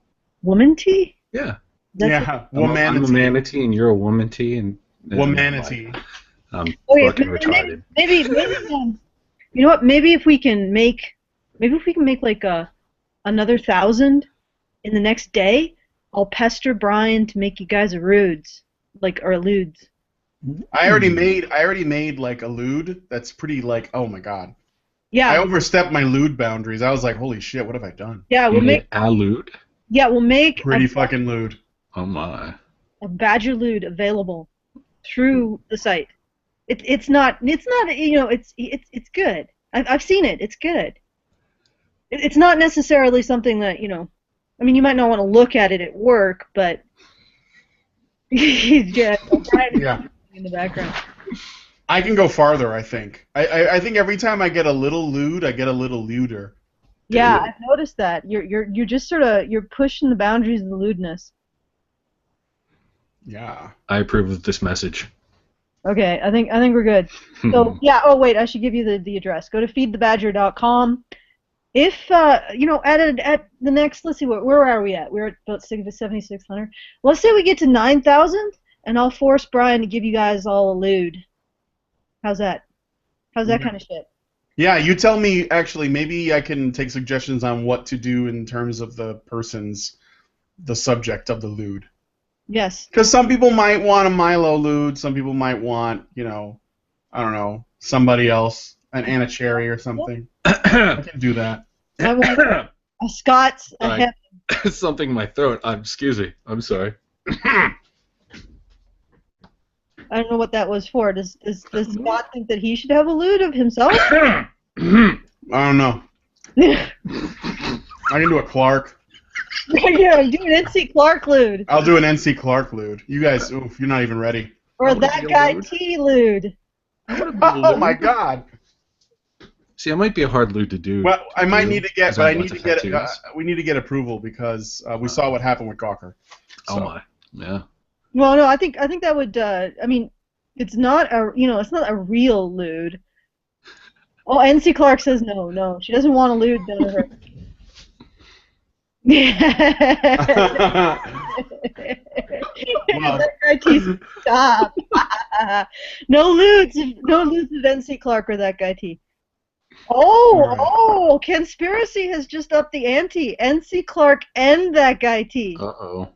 Woman-tee? Yeah. Womanatee. I'm a manatee and you're a woman-tee and womanatee. I'm fucking retarded. Maybe you know what? Maybe if we can make like another 1,000 in the next day, I'll pester Brian to make you guys a rudes, or alludes. I already made like a lewd that's pretty oh my god. Yeah. I overstepped my lewd boundaries. I was like, holy shit, what have I done? Yeah, we'll make a lewd. Yeah, we'll make pretty fucking lewd. Oh my. A Badger lewd available through the site. It's not it's good. I've seen it. It's good. It's not necessarily something that I mean, you might not want to look at it at work, but yeah. In the background. I can go farther, I think. I think every time I get a little lewd, I get a little lewder. Yeah, I've noticed that. You're just sort of pushing the boundaries of the lewdness. Yeah. I approve of this message. Okay, I think we're good. So yeah. Oh wait, I should give you the address. Go to feedthebadger.com. if at the next, let's see, where are we at? We're at about 7,600. Let's say we get to 9,000, and I'll force Brian to give you guys all a lewd. How's that? How's that kind of shit? Yeah, you tell me. Actually, maybe I can take suggestions on what to do in terms of the subject of the lewd. Yes. Because some people might want a Milo lewd. Some people might want, I don't know, somebody else, an Anna Cherry or something. I can do that. I want a Scott's. Something in my throat. Excuse me. I'm sorry. I don't know what that was for. Does Scott think that he should have a lewd of himself? I don't know. I can do a Clark. Yeah, do an NC Clark lewd. I'll do an NC Clark lewd. You guys, oof, you're not even ready. Or that guy T lewd. Oh my God. See, it might be a hard lewd to do. Well, I might need to get, but I need to get. tattoos. We need to get approval because we saw what happened with Gawker. Oh my, yeah. Well, no, I think that would. I mean, it's not it's not a real lewd. Oh, NC Clark says no, she doesn't want a lewd done to her. Stop. No lewds of NC Clark or that guy T. Oh, conspiracy has just upped the ante. NC Clark and that guy T. Uh-oh.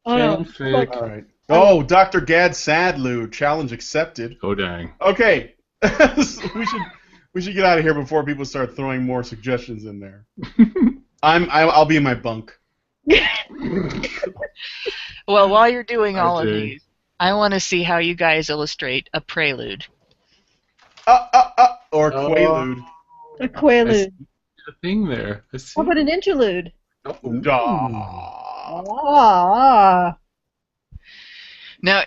Oh, no. Fanfic. All right. Oh, Dr. Gad Sadlu, challenge accepted. Oh dang. Okay. we should get out of here before people start throwing more suggestions in there. I'll be in my bunk. Well, while you're doing all of these, I want to see how you guys illustrate a prelude. Or quaalude. A quaalude. A thing there. How about an interlude? Oh. Ah. Now,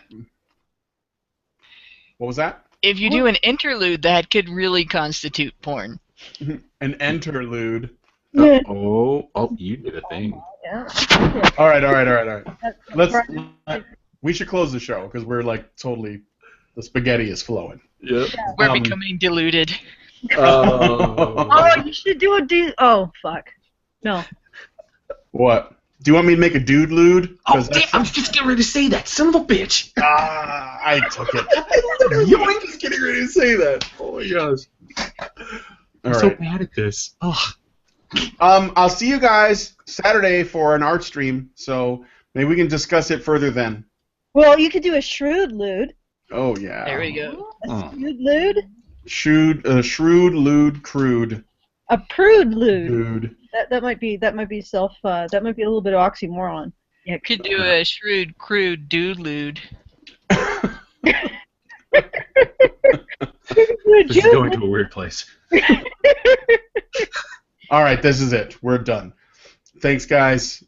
What was that? if you do an interlude, that could really constitute porn. An interlude. Oh, you did a thing. Yeah. All right. We should close the show because we're like totally. The spaghetti is flowing. Yep. We're becoming diluted. Oh, you should do Oh, fuck. No. What? Do you want me to make a dude lewd? Oh, damn, I'm just getting ready to say that. Son of a bitch. I took it. I'm just getting ready to say that. Oh my gosh. I'm All so right. bad at this. Oh. I'll see you guys Saturday for an art stream, so maybe we can discuss it further then. Well, you could do a shrewd lewd. Oh yeah. There we go. A shrewd lewd. Shrewd, lewd, crude. A prude lewd. Dude. That might be that might be a little bit of oxymoron. Yeah. Could do a shrewd, crude dude-lude. This is going to a weird place. All right, this is it. We're done. Thanks, guys.